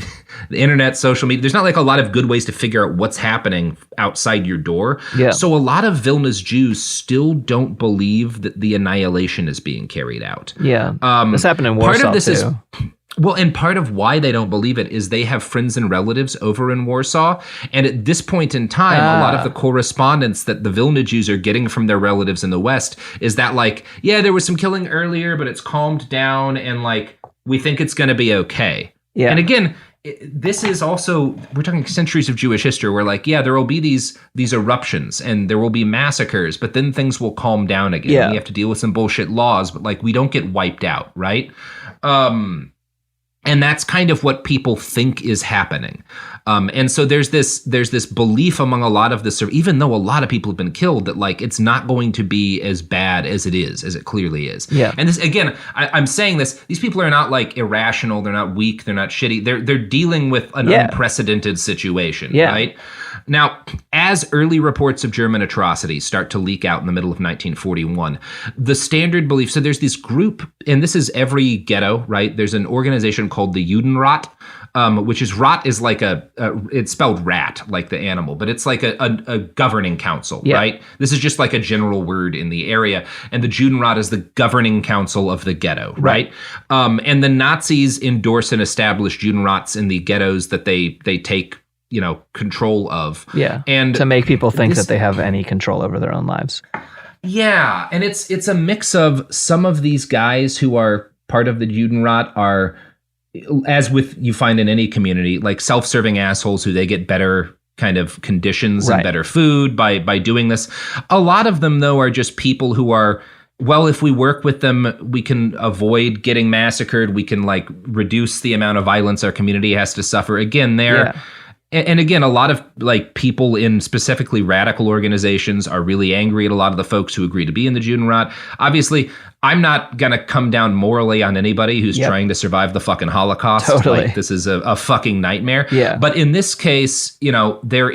Speaker 7: the internet, social media, there's not like a lot of good ways to figure out what's happening outside your door. Yeah. So a lot of Vilna's Jews still don't believe that the annihilation is being carried out.
Speaker 8: Yeah. This happened in Warsaw,
Speaker 7: part of this
Speaker 8: too.
Speaker 7: Well, and part of why they don't believe it is they have friends and relatives over in Warsaw. And at this point in time, a lot of the correspondence that the Vilna Jews are getting from their relatives in the West is that, like, yeah, there was some killing earlier, but it's calmed down, and, like, we think it's going to be okay. Yeah. And again, this is also, we're talking centuries of Jewish history where, like, yeah, there will be these eruptions and there will be massacres, but then things will calm down again. Yeah. We have to deal with some bullshit laws, but, like, we don't get wiped out, right? And that's kind of what people think is happening. And so there's this belief among a lot of this, even though a lot of people have been killed, that, like, it's not going to be as bad as it clearly is. Yeah. And this, again, I'm saying this, these people are not, like, irrational, they're not weak, they're not shitty. They're dealing with an unprecedented situation, right? Now, as early reports of German atrocities start to leak out in the middle of 1941, the standard belief, so there's this group, and this is every ghetto, right? There's an organization called the Judenrat, which is, rat is like it's spelled rat, like the animal, but it's like a governing council, right? This is just like a general word in the area. And the Judenrat is the governing council of the ghetto, right? And the Nazis endorse and establish Judenrats in the ghettos that they take, control of. Yeah. And
Speaker 8: to make people think that they have any control over their own lives.
Speaker 7: Yeah. And it's a mix of some of these guys who are part of the Judenrat are, as with you find in any community, like self-serving assholes who they get better kind of conditions and better food by doing this. A lot of them, though, are just people who are, well, if we work with them, we can avoid getting massacred. We can, like, reduce the amount of violence our community has to suffer. Again, and again, a lot of, like, people in specifically radical organizations are really angry at a lot of the folks who agree to be in the Judenrat. Obviously, I'm not going to come down morally on anybody who's trying to survive the fucking Holocaust. Totally. Like, this is a fucking nightmare. Yeah. But in this case, there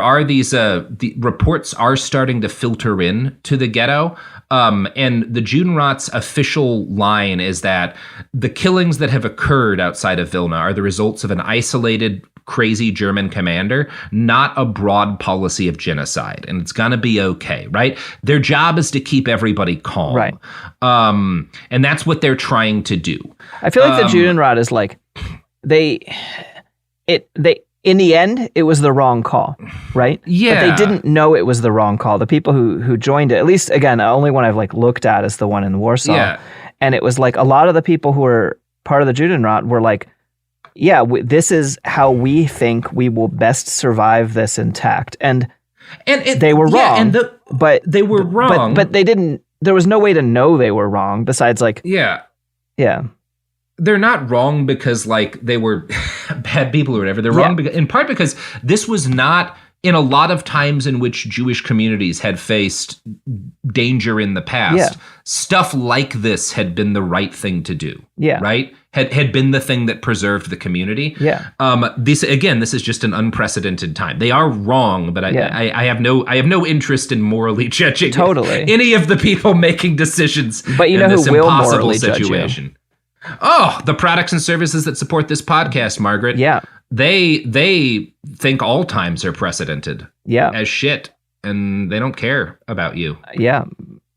Speaker 7: are these, the reports are starting to filter in to the ghetto. And the Judenrat's official line is that the killings that have occurred outside of Vilna are the results of an isolated, crazy German commander, not a broad policy of genocide. And it's going to be okay, right? Their job is to keep everybody calm. Right. And that's what they're trying to do.
Speaker 8: I feel like the Judenrat is like, in the end, it was the wrong call, right? Yeah. But they didn't know it was the wrong call. The people who joined it, at least, again, the only one I've, like, looked at is the one in Warsaw. Yeah. And it was like a lot of the people who were part of the Judenrat were like, yeah, this is how we think we will best survive this intact. And they were wrong. But they were wrong. But they didn't, there was no way to know they were wrong besides, like... Yeah. Yeah.
Speaker 7: They're not wrong because, like, they were bad people or whatever. They're wrong in part because this was not, in a lot of times in which Jewish communities had faced danger in the past, stuff like this had been the right thing to do. Yeah. Right? Had been the thing that preserved the community. Yeah. This is just an unprecedented time. They are wrong, but I have no interest in morally judging any of the people making decisions.
Speaker 8: But you know who will morally situation. Judge you?
Speaker 7: Oh, the products and services that support this podcast, Margaret. Yeah. They think all times are precedented. Yeah. As shit. And they don't care about you.
Speaker 8: Yeah.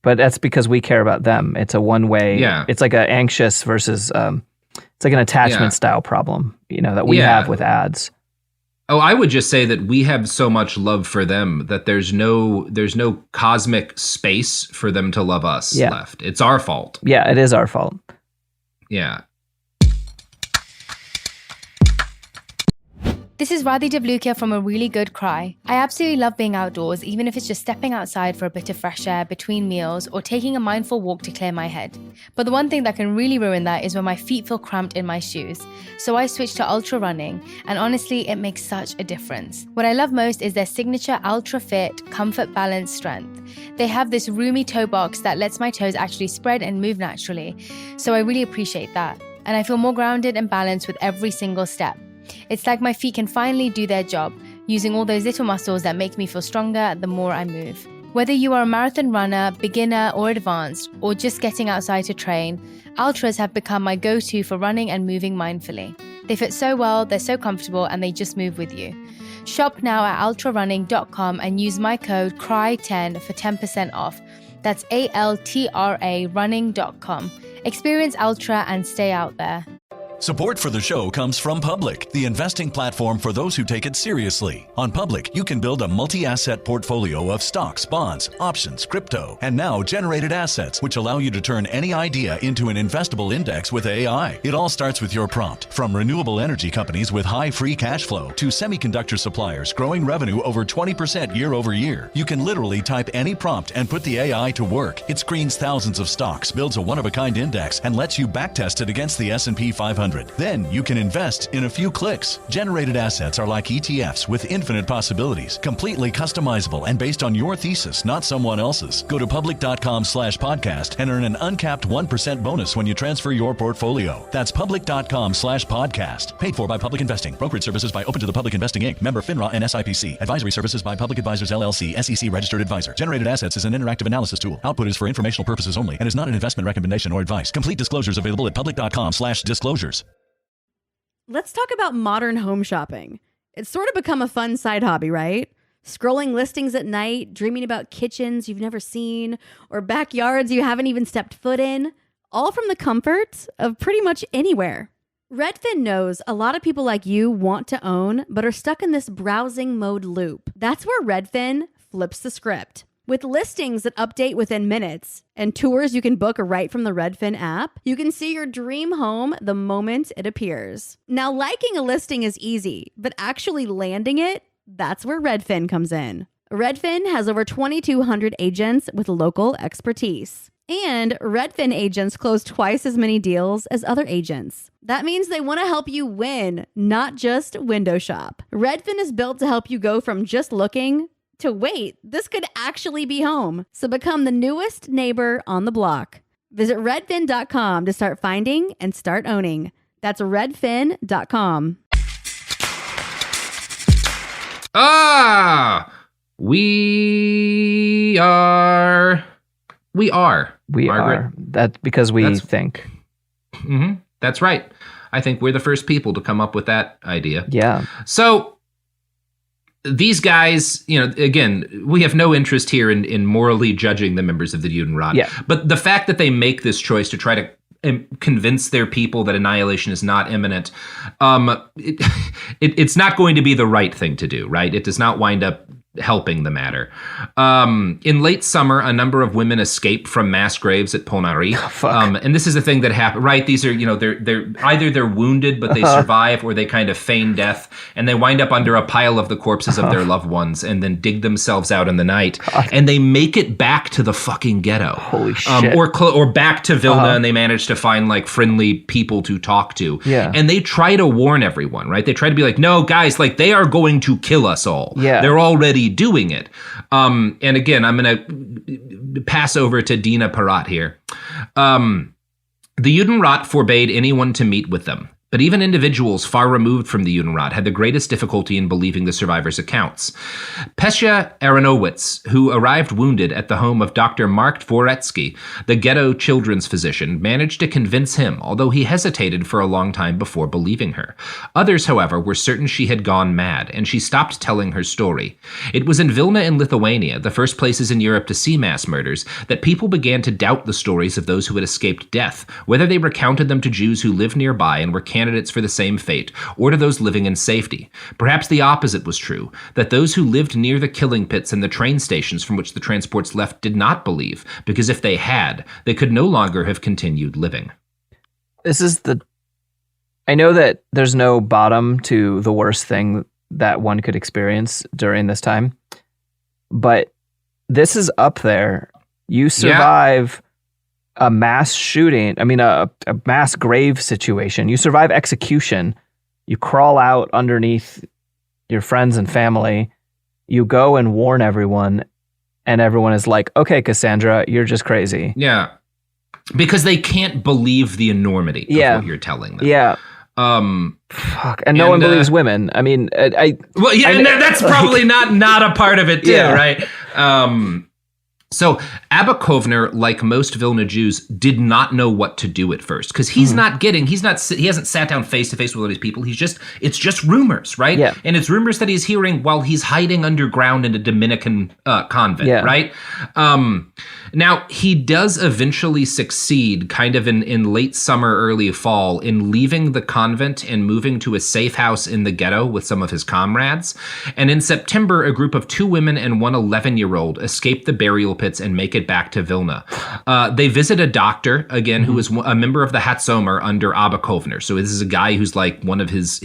Speaker 8: But that's because we care about them. It's a one-way. Yeah. It's like an anxious versus, it's like an attachment style problem, that we have with ads.
Speaker 7: Oh, I would just say that we have so much love for them that there's no cosmic space for them to love us left. It's our fault.
Speaker 8: Yeah, it is our fault.
Speaker 7: Yeah.
Speaker 5: This is Radhi Devlukia from A Really Good Cry. I absolutely love being outdoors, even if it's just stepping outside for a bit of fresh air between meals or taking a mindful walk to clear my head. But the one thing that can really ruin that is when my feet feel cramped in my shoes. So I switched to ultra running, and honestly, it makes such a difference. What I love most is their signature Ultra Fit Comfort Balance Strength. They have this roomy toe box that lets my toes actually spread and move naturally, so I really appreciate that. And I feel more grounded and balanced with every single step. It's like my feet can finally do their job, using all those little muscles that make me feel stronger the more I move. Whether you are a marathon runner, beginner or advanced, or just getting outside to train, Ultras have become my go-to for running and moving mindfully. They fit so well, they're so comfortable, and they just move with you. Shop now at ultrarunning.com and use my code CRY10 for 10% off. That's ALTRA running.com. Experience Ultra and stay out there.
Speaker 6: Support for the show comes from Public, the investing platform for those who take it seriously. On Public, you can build a multi-asset portfolio of stocks, bonds, options, crypto, and now generated assets, which allow you to turn any idea into an investable index with AI. It all starts with your prompt. From renewable energy companies with high free cash flow to semiconductor suppliers growing revenue over 20% year over year, you can literally type any prompt and put the AI to work. It screens thousands of stocks, builds a one-of-a-kind index, and lets you backtest it against the S&P 500. Then you can invest in a few clicks. Generated assets are like ETFs with infinite possibilities, completely customizable and based on your thesis, not someone else's. Go to public.com/podcast and earn an uncapped 1% bonus when you transfer your portfolio. That's public.com/podcast. Paid for by Public Investing. Brokerage services by Open to the Public Investing Inc. Member FINRA and SIPC. Advisory services by Public Advisors LLC, SEC registered advisor. Generated assets is an interactive analysis tool. Output is for informational purposes only and is not an investment recommendation or advice. Complete disclosures available at public.com/disclosures.
Speaker 10: Let's talk about modern home shopping. It's sort of become a fun side hobby, right? Scrolling listings at night, dreaming about kitchens you've never seen, or backyards you haven't even stepped foot in, all from the comfort of pretty much anywhere. Redfin knows a lot of people like you want to own, but are stuck in this browsing mode loop. That's where Redfin flips the script. With listings that update within minutes and tours you can book right from the Redfin app, you can see your dream home the moment it appears. Now, liking a listing is easy, but actually landing it, that's where Redfin comes in. Redfin has over 2,200 agents with local expertise. And Redfin agents close twice as many deals as other agents. That means they want to help you win, not just window shop. Redfin is built to help you go from just looking to wait, this could actually be home. So become the newest neighbor on the block. Visit redfin.com to start finding and start owning. That's redfin.com.
Speaker 7: We are. Margaret.
Speaker 8: That's because we think.
Speaker 7: Mm-hmm. That's right. I think we're the first people to come up with that idea.
Speaker 8: Yeah.
Speaker 7: So these guys, again, we have no interest here in morally judging the members of the Judenrat.
Speaker 8: Yeah.
Speaker 7: But the fact that they make this choice to try to convince their people that annihilation is not imminent, it's not going to be the right thing to do, right? It does not wind up helping the matter. In late summer, a number of women escaped from mass graves at Ponary. And this is a thing that happened, right? These are, they're either they're wounded, but they survive, or they kind of feign death, and they wind up under a pile of the corpses of their loved ones and then dig themselves out in the night. And they make it back to the fucking ghetto.
Speaker 8: Holy shit.
Speaker 7: Or back to Vilna, and they manage to find like friendly people to talk to.
Speaker 8: Yeah.
Speaker 7: And they try to warn everyone, right? They try to be like, no, guys, like they are going to kill us all.
Speaker 8: Yeah.
Speaker 7: They're already doing it. And again, I'm going to pass over to Dina Porat here. The Judenrat forbade anyone to meet with them. But even individuals far removed from the Judenrat had the greatest difficulty in believing the survivors' accounts. Pesha Aronowitz, who arrived wounded at the home of Dr. Mark Dvoretsky, the ghetto children's physician, managed to convince him, although he hesitated for a long time before believing her. Others, however, were certain she had gone mad, and she stopped telling her story. It was in Vilna and Lithuania, the first places in Europe to see mass murders, that people began to doubt the stories of those who had escaped death, whether they recounted them to Jews who lived nearby and were candidates for the same fate, or to those living in safety. Perhaps the opposite was true, that those who lived near the killing pits and the train stations from which the transports left did not believe, because if they had, they could no longer have continued living.
Speaker 8: This is the I know that there's no bottom to the worst thing that one could experience during this time, but this is up there. You survive a mass shooting, a mass grave situation. You survive execution. You crawl out underneath your friends and family. You go and warn everyone, and everyone is like, okay, Cassandra, you're just crazy.
Speaker 7: Yeah. Because they can't believe the enormity of what you're telling them.
Speaker 8: Yeah. Fuck. And no one believes women.
Speaker 7: That's probably not a part of it too, right? So Abba Kovner, like most Vilna Jews, did not know what to do at first because he hasn't sat down face to face with all these people. It's just rumors, right?
Speaker 8: Yeah.
Speaker 7: And it's rumors that he's hearing while he's hiding underground in a Dominican convent, right? Now, he does eventually succeed kind of in late summer, early fall in leaving the convent and moving to a safe house in the ghetto with some of his comrades. And in September, a group of 2 women and one 11-year-old escape the burial pits and make it back to Vilna. They visit a doctor, again, who is a member of the Hatzomer under Abba Kovner. So this is a guy who's like one of his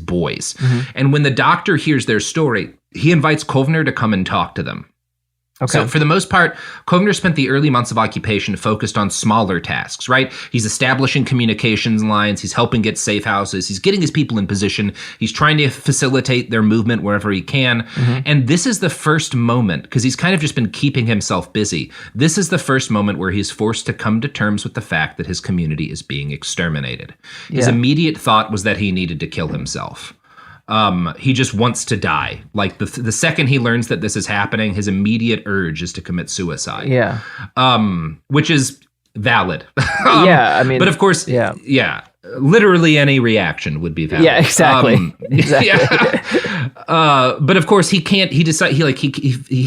Speaker 7: boys. And when the doctor hears their story, he invites Kovner to come and talk to them. Okay. So for the most part, Kovner spent the early months of occupation focused on smaller tasks, right? He's establishing communications lines. He's helping get safe houses. He's getting his people in position. He's trying to facilitate their movement wherever he can. And this is the first moment, because he's kind of just been keeping himself busy. This is the first moment where he's forced to come to terms with the fact that his community is being exterminated. His immediate thought was that he needed to kill himself. He just wants to die. Like the second he learns that this is happening, his immediate urge is to commit suicide.
Speaker 8: Yeah.
Speaker 7: Which is valid. But of course, literally any reaction would be valid.
Speaker 8: Yeah, exactly.
Speaker 7: But of course he can't, he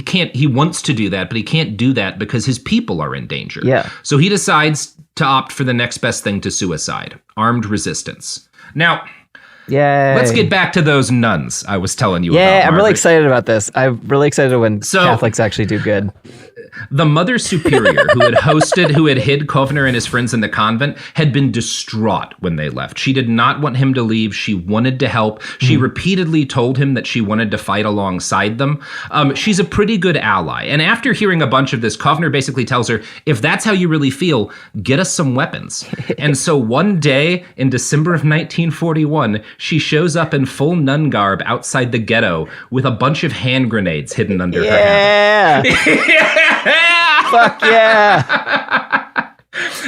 Speaker 7: can't, he wants to do that, but he can't do that because his people are in danger.
Speaker 8: Yeah.
Speaker 7: So he decides to opt for the next best thing to suicide, armed resistance. Now, let's get back to those nuns I was telling you about.
Speaker 8: Yeah, I'm really excited about this. I'm really excited when Catholics actually do good.
Speaker 7: The Mother Superior, who had hid Kovner and his friends in the convent, had been distraught when they left. She did not want him to leave. She wanted to help. She repeatedly told him that she wanted to fight alongside them. She's a pretty good ally. And after hearing a bunch of this, Kovner basically tells her, if that's how you really feel, get us some weapons. And so one day in December of 1941, she shows up in full nun garb outside the ghetto with a bunch of hand grenades hidden under her hat.
Speaker 8: Fuck yeah.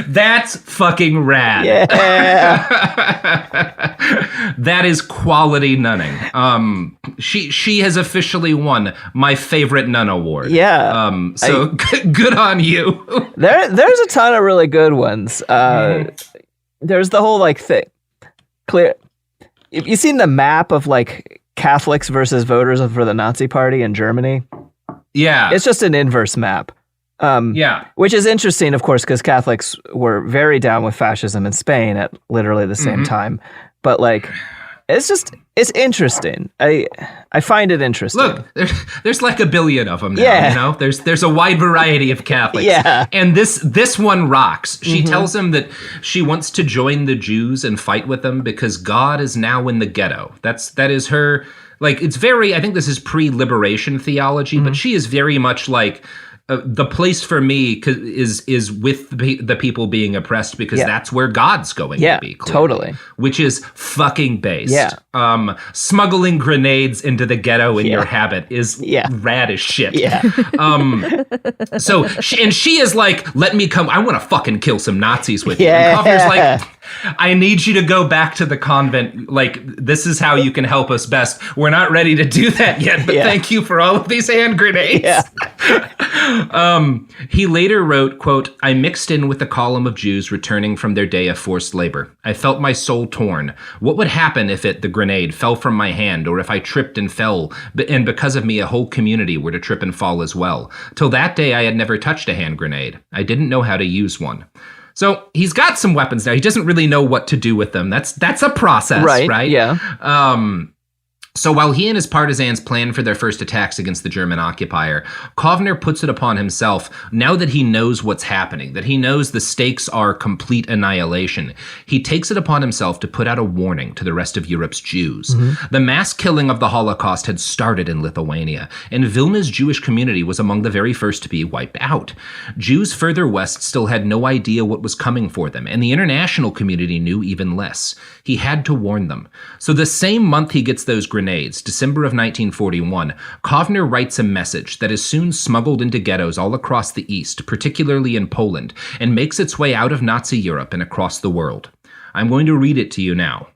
Speaker 7: That's fucking rad.
Speaker 8: Yeah.
Speaker 7: That is quality nunning. She has officially won my favorite nun award.
Speaker 8: Yeah.
Speaker 7: Good on you.
Speaker 8: There's a ton of really good ones. There's the whole thing. Clear. Have you seen the map of Catholics versus voters for the Nazi Party in Germany?
Speaker 7: Yeah.
Speaker 8: It's just an inverse map. Which is interesting, of course, because Catholics were very down with fascism in Spain at literally the same time. But it's interesting. I find it interesting.
Speaker 7: Look, there's like a billion of them now, you know? There's a wide variety of Catholics.
Speaker 8: Yeah.
Speaker 7: And this one rocks. She tells him that she wants to join the Jews and fight with them because God is now in the ghetto. That is her, it's very, I think this is pre-liberation theology, but she is very much the place for me is with the people being oppressed because that's where God's going to be. Clearly,
Speaker 8: totally.
Speaker 7: Which is fucking based.
Speaker 8: Yeah.
Speaker 7: Smuggling grenades into the ghetto in your habit is rad as shit.
Speaker 8: Yeah.
Speaker 7: She is like, let me come. I want to fucking kill some Nazis with you.
Speaker 8: Yeah.
Speaker 7: And Kovner's like, I need you to go back to the convent. This is how you can help us best. We're not ready to do that yet, but thank you for all of these hand grenades.
Speaker 8: Yeah.
Speaker 7: He later wrote, quote, I mixed in with the column of Jews returning from their day of forced labor. I felt my soul torn. What would happen if the grenade, fell from my hand, or if I tripped and fell, and because of me, a whole community were to trip and fall as well? Till that day, I had never touched a hand grenade. I didn't know how to use one. So he's got some weapons now. He doesn't really know what to do with them. That's a process, right?
Speaker 8: Yeah.
Speaker 7: So while he and his partisans plan for their first attacks against the German occupier, Kovner puts it upon himself, now that he knows what's happening, that he knows the stakes are complete annihilation, he takes it upon himself to put out a warning to the rest of Europe's Jews. The mass killing of the Holocaust had started in Lithuania, and Vilna's Jewish community was among the very first to be wiped out. Jews further west still had no idea what was coming for them, and the international community knew even less. He had to warn them. So the same month he gets those grenades, December of 1941, Kovner writes a message that is soon smuggled into ghettos all across the East, particularly in Poland, and makes its way out of Nazi Europe and across the world. I'm going to read it to you now.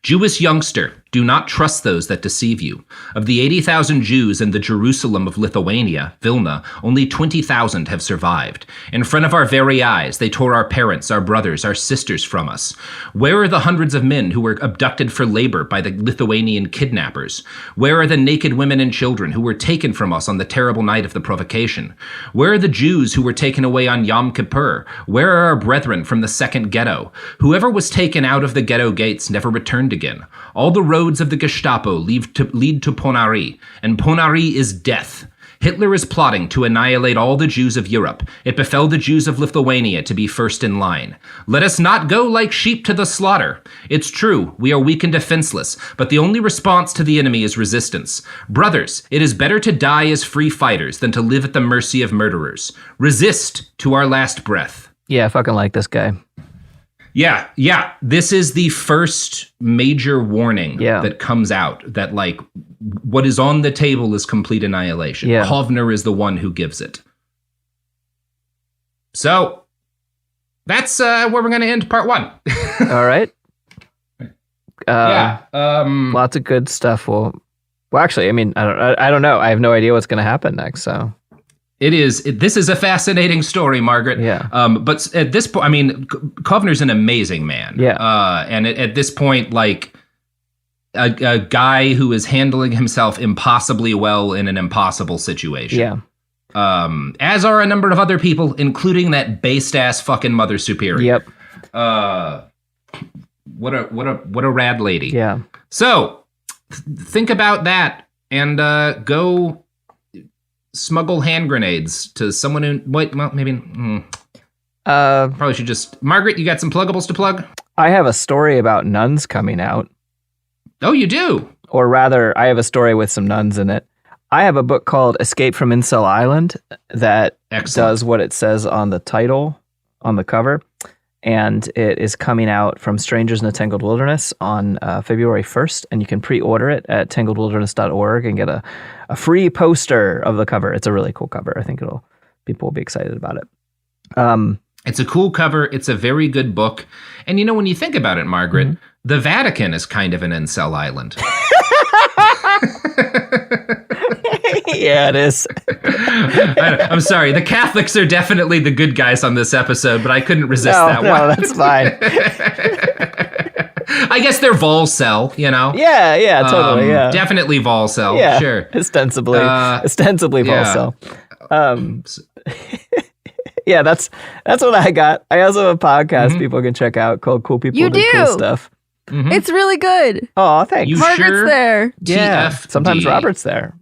Speaker 7: Jewish youngster, do not trust those that deceive you. Of the 80,000 Jews in the Jerusalem of Lithuania, Vilna, only 20,000 have survived. In front of our very eyes, they tore our parents, our brothers, our sisters from us. Where are the hundreds of men who were abducted for labor by the Lithuanian kidnappers? Where are the naked women and children who were taken from us on the terrible night of the provocation? Where are the Jews who were taken away on Yom Kippur? Where are our brethren from the second ghetto? Whoever was taken out of the ghetto gates never returned again. All the roads of the Gestapo lead to Ponary, and Ponary is death. Hitler is plotting to annihilate all the Jews of Europe. It befell the Jews of Lithuania to be first in line. Let us not go like sheep to the slaughter. It's true, we are weak and defenseless, but the only response to the enemy is resistance. Brothers, it is better to die as free fighters than to live at the mercy of murderers. Resist to our last breath.
Speaker 8: Yeah, I fucking like this guy.
Speaker 7: Yeah. This is the first major warning that comes out that, like, what is on the table is complete annihilation.
Speaker 8: Yeah.
Speaker 7: Kovner is the one who gives it. So that's where we're going to end part 1.
Speaker 8: All right. Lots of good stuff. Well, actually, I mean, I don't know. I have no idea what's going to happen next. So.
Speaker 7: This is a fascinating story, Margaret.
Speaker 8: Yeah.
Speaker 7: But at this point, I mean, Kovner's an amazing man.
Speaker 8: Yeah.
Speaker 7: And at this point, like, a guy who is handling himself impossibly well in an impossible situation.
Speaker 8: Yeah.
Speaker 7: As are a number of other people, including that based ass fucking Mother Superior.
Speaker 8: Yep.
Speaker 7: What a rad lady.
Speaker 8: Yeah.
Speaker 7: So think about that and go smuggle hand grenades to someone who probably should just. Margaret, you got some pluggables to plug?
Speaker 8: I have a story about nuns coming out.
Speaker 7: Oh, you do?
Speaker 8: Or rather, I have a story with some nuns in it. I have a book called Escape from Incel Island that does what it says on the title, on the cover. And it is coming out from Strangers in the Tangled Wilderness on February 1st. And you can pre-order it at tangledwilderness.org and get a free poster of the cover. It's a really cool cover. I think people will be excited about it.
Speaker 7: It's a cool cover. It's a very good book. And you know, when you think about it, Margaret, the Vatican is kind of an incel island.
Speaker 8: Yeah, it is.
Speaker 7: I'm sorry. The Catholics are definitely the good guys on this episode, but I couldn't resist that one.
Speaker 8: No, that's fine.
Speaker 7: I guess they're Volcel, you know?
Speaker 8: Yeah, totally, yeah.
Speaker 7: Definitely Volcel,
Speaker 8: yeah,
Speaker 7: sure.
Speaker 8: Ostensibly Volcel. Yeah, that's what I got. I also have a podcast people can check out called Cool People
Speaker 9: You
Speaker 8: Do
Speaker 9: do.
Speaker 8: Cool Stuff.
Speaker 9: Mm-hmm. It's really good.
Speaker 8: Oh, thanks.
Speaker 9: Margaret's there.
Speaker 8: Yeah,
Speaker 7: TFD.
Speaker 8: sometimes Robert's there.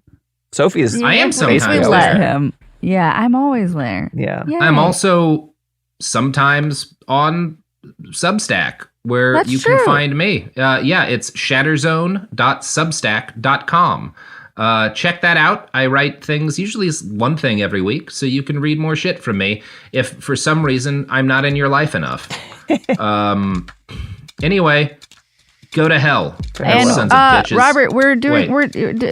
Speaker 8: Sophie's.
Speaker 7: I am sometimes
Speaker 9: let
Speaker 7: there.
Speaker 9: him. Yeah, I'm always there.
Speaker 8: Yeah.
Speaker 9: Yay.
Speaker 7: I'm also sometimes on Substack, where
Speaker 9: That's
Speaker 7: you
Speaker 9: true.
Speaker 7: can find me. It's shatterzone.substack.com. Check that out. I write things, usually one thing every week, so you can read more shit from me if for some reason I'm not in your life enough. Anyway, go to hell.
Speaker 9: And
Speaker 7: Sons of bitches.
Speaker 9: Robert,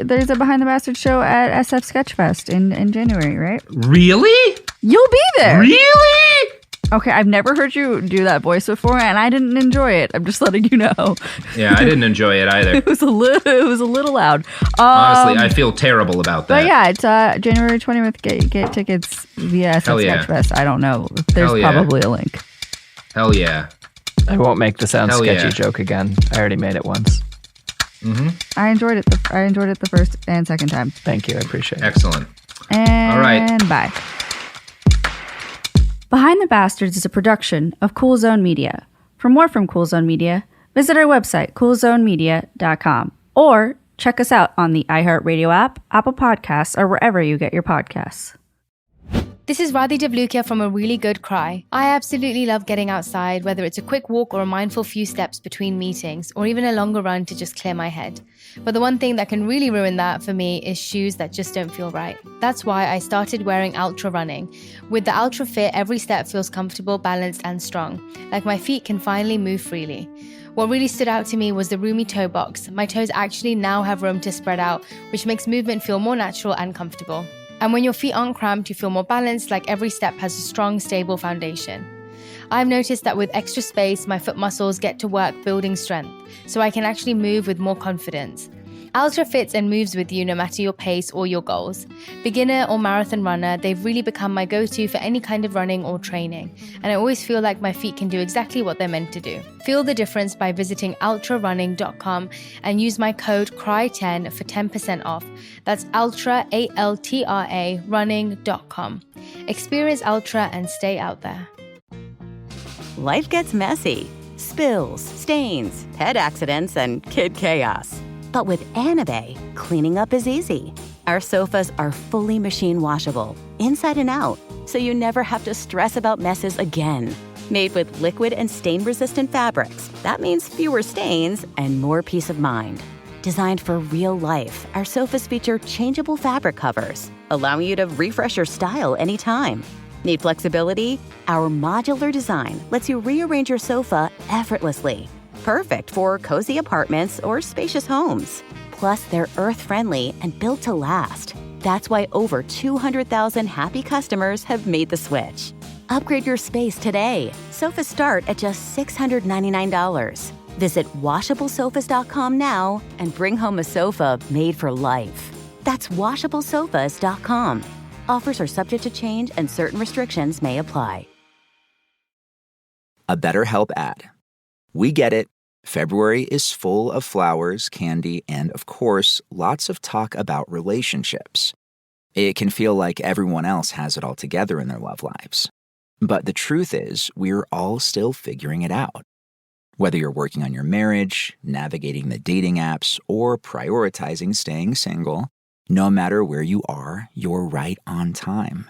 Speaker 9: there's a Behind the Bastard show at SF Sketchfest in January, right?
Speaker 7: Really?
Speaker 9: You'll be there.
Speaker 7: Really?
Speaker 9: Okay, I've never heard you do that voice before, and I didn't enjoy it. I'm just letting you know.
Speaker 7: Yeah, I didn't enjoy it either.
Speaker 9: It was a little loud.
Speaker 7: Honestly, I feel terrible about that.
Speaker 9: But yeah, it's January 20th. Get tickets via SF Sketchfest. I don't know. There's probably a link.
Speaker 7: Hell yeah.
Speaker 8: I won't make the sound sketchy joke again. I already made it once.
Speaker 7: Mm-hmm.
Speaker 9: I enjoyed it the first and second time.
Speaker 8: Thank you. I appreciate it.
Speaker 7: Excellent.
Speaker 9: And
Speaker 7: all right.
Speaker 9: Bye. Behind the Bastards is a production of Cool Zone Media. For more from Cool Zone Media, Visit our website, coolzonemedia.com, or check us out on the iHeartRadio app, Apple Podcasts, or wherever you get your podcasts.
Speaker 5: This is Radhi Devlukia from A Really Good Cry. I absolutely love getting outside, whether it's a quick walk or a mindful few steps between meetings, or even a longer run to just clear my head. But the one thing that can really ruin that for me is shoes that just don't feel right. That's why I started wearing Ultra running. With the Ultra Fit, every step feels comfortable, balanced, and strong, like my feet can finally move freely. What really stood out to me was the roomy toe box. My toes actually now have room to spread out, which makes movement feel more natural and comfortable. And when your feet aren't cramped, you feel more balanced, like every step has a strong, stable foundation. I've noticed that with extra space, my foot muscles get to work building strength, so I can actually move with more confidence. Ultra fits and moves with you no matter your pace or your goals. Beginner or marathon runner, they've really become my go-to for any kind of running or training, and I always feel like my feet can do exactly what they're meant to do. Feel the difference by visiting ultrarunning.com and use my code CRY10 for 10% off. That's ultra, ALTRA, running.com. Experience Ultra and stay out there.
Speaker 11: Life gets messy. Spills, stains, pet accidents, and kid chaos. But with Anabay, cleaning up is easy. Our sofas are fully machine washable, inside and out, so you never have to stress about messes again. Made with liquid and stain-resistant fabrics, that means fewer stains and more peace of mind. Designed for real life, our sofas feature changeable fabric covers, allowing you to refresh your style anytime. Need flexibility? Our modular design lets you rearrange your sofa effortlessly. Perfect for cozy apartments or spacious homes. Plus, they're earth-friendly and built to last. That's why over 200,000 happy customers have made the switch. Upgrade your space today. Sofas start at just $699. Visit washablesofas.com now and bring home a sofa made for life. That's washablesofas.com. Offers are subject to change and certain restrictions may apply.
Speaker 12: A BetterHelp ad. We get it. February is full of flowers, candy, and, of course, lots of talk about relationships. It can feel like everyone else has it all together in their love lives. But the truth is, we're all still figuring it out. Whether you're working on your marriage, navigating the dating apps, or prioritizing staying single, no matter where you are, you're right on time.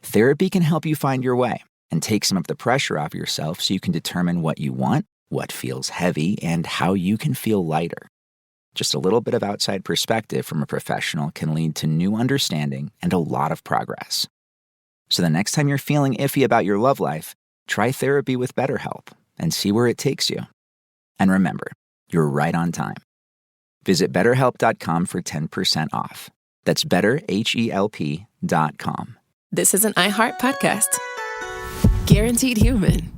Speaker 12: Therapy can help you find your way and take some of the pressure off yourself so you can determine what you want, what feels heavy, and how you can feel lighter. Just a little bit of outside perspective from a professional can lead to new understanding and a lot of progress. So the next time you're feeling iffy about your love life, try therapy with BetterHelp and see where it takes you. And remember, you're right on time. Visit BetterHelp.com for 10% off. That's BetterHelp.com.
Speaker 1: This is an iHeart podcast. Guaranteed human.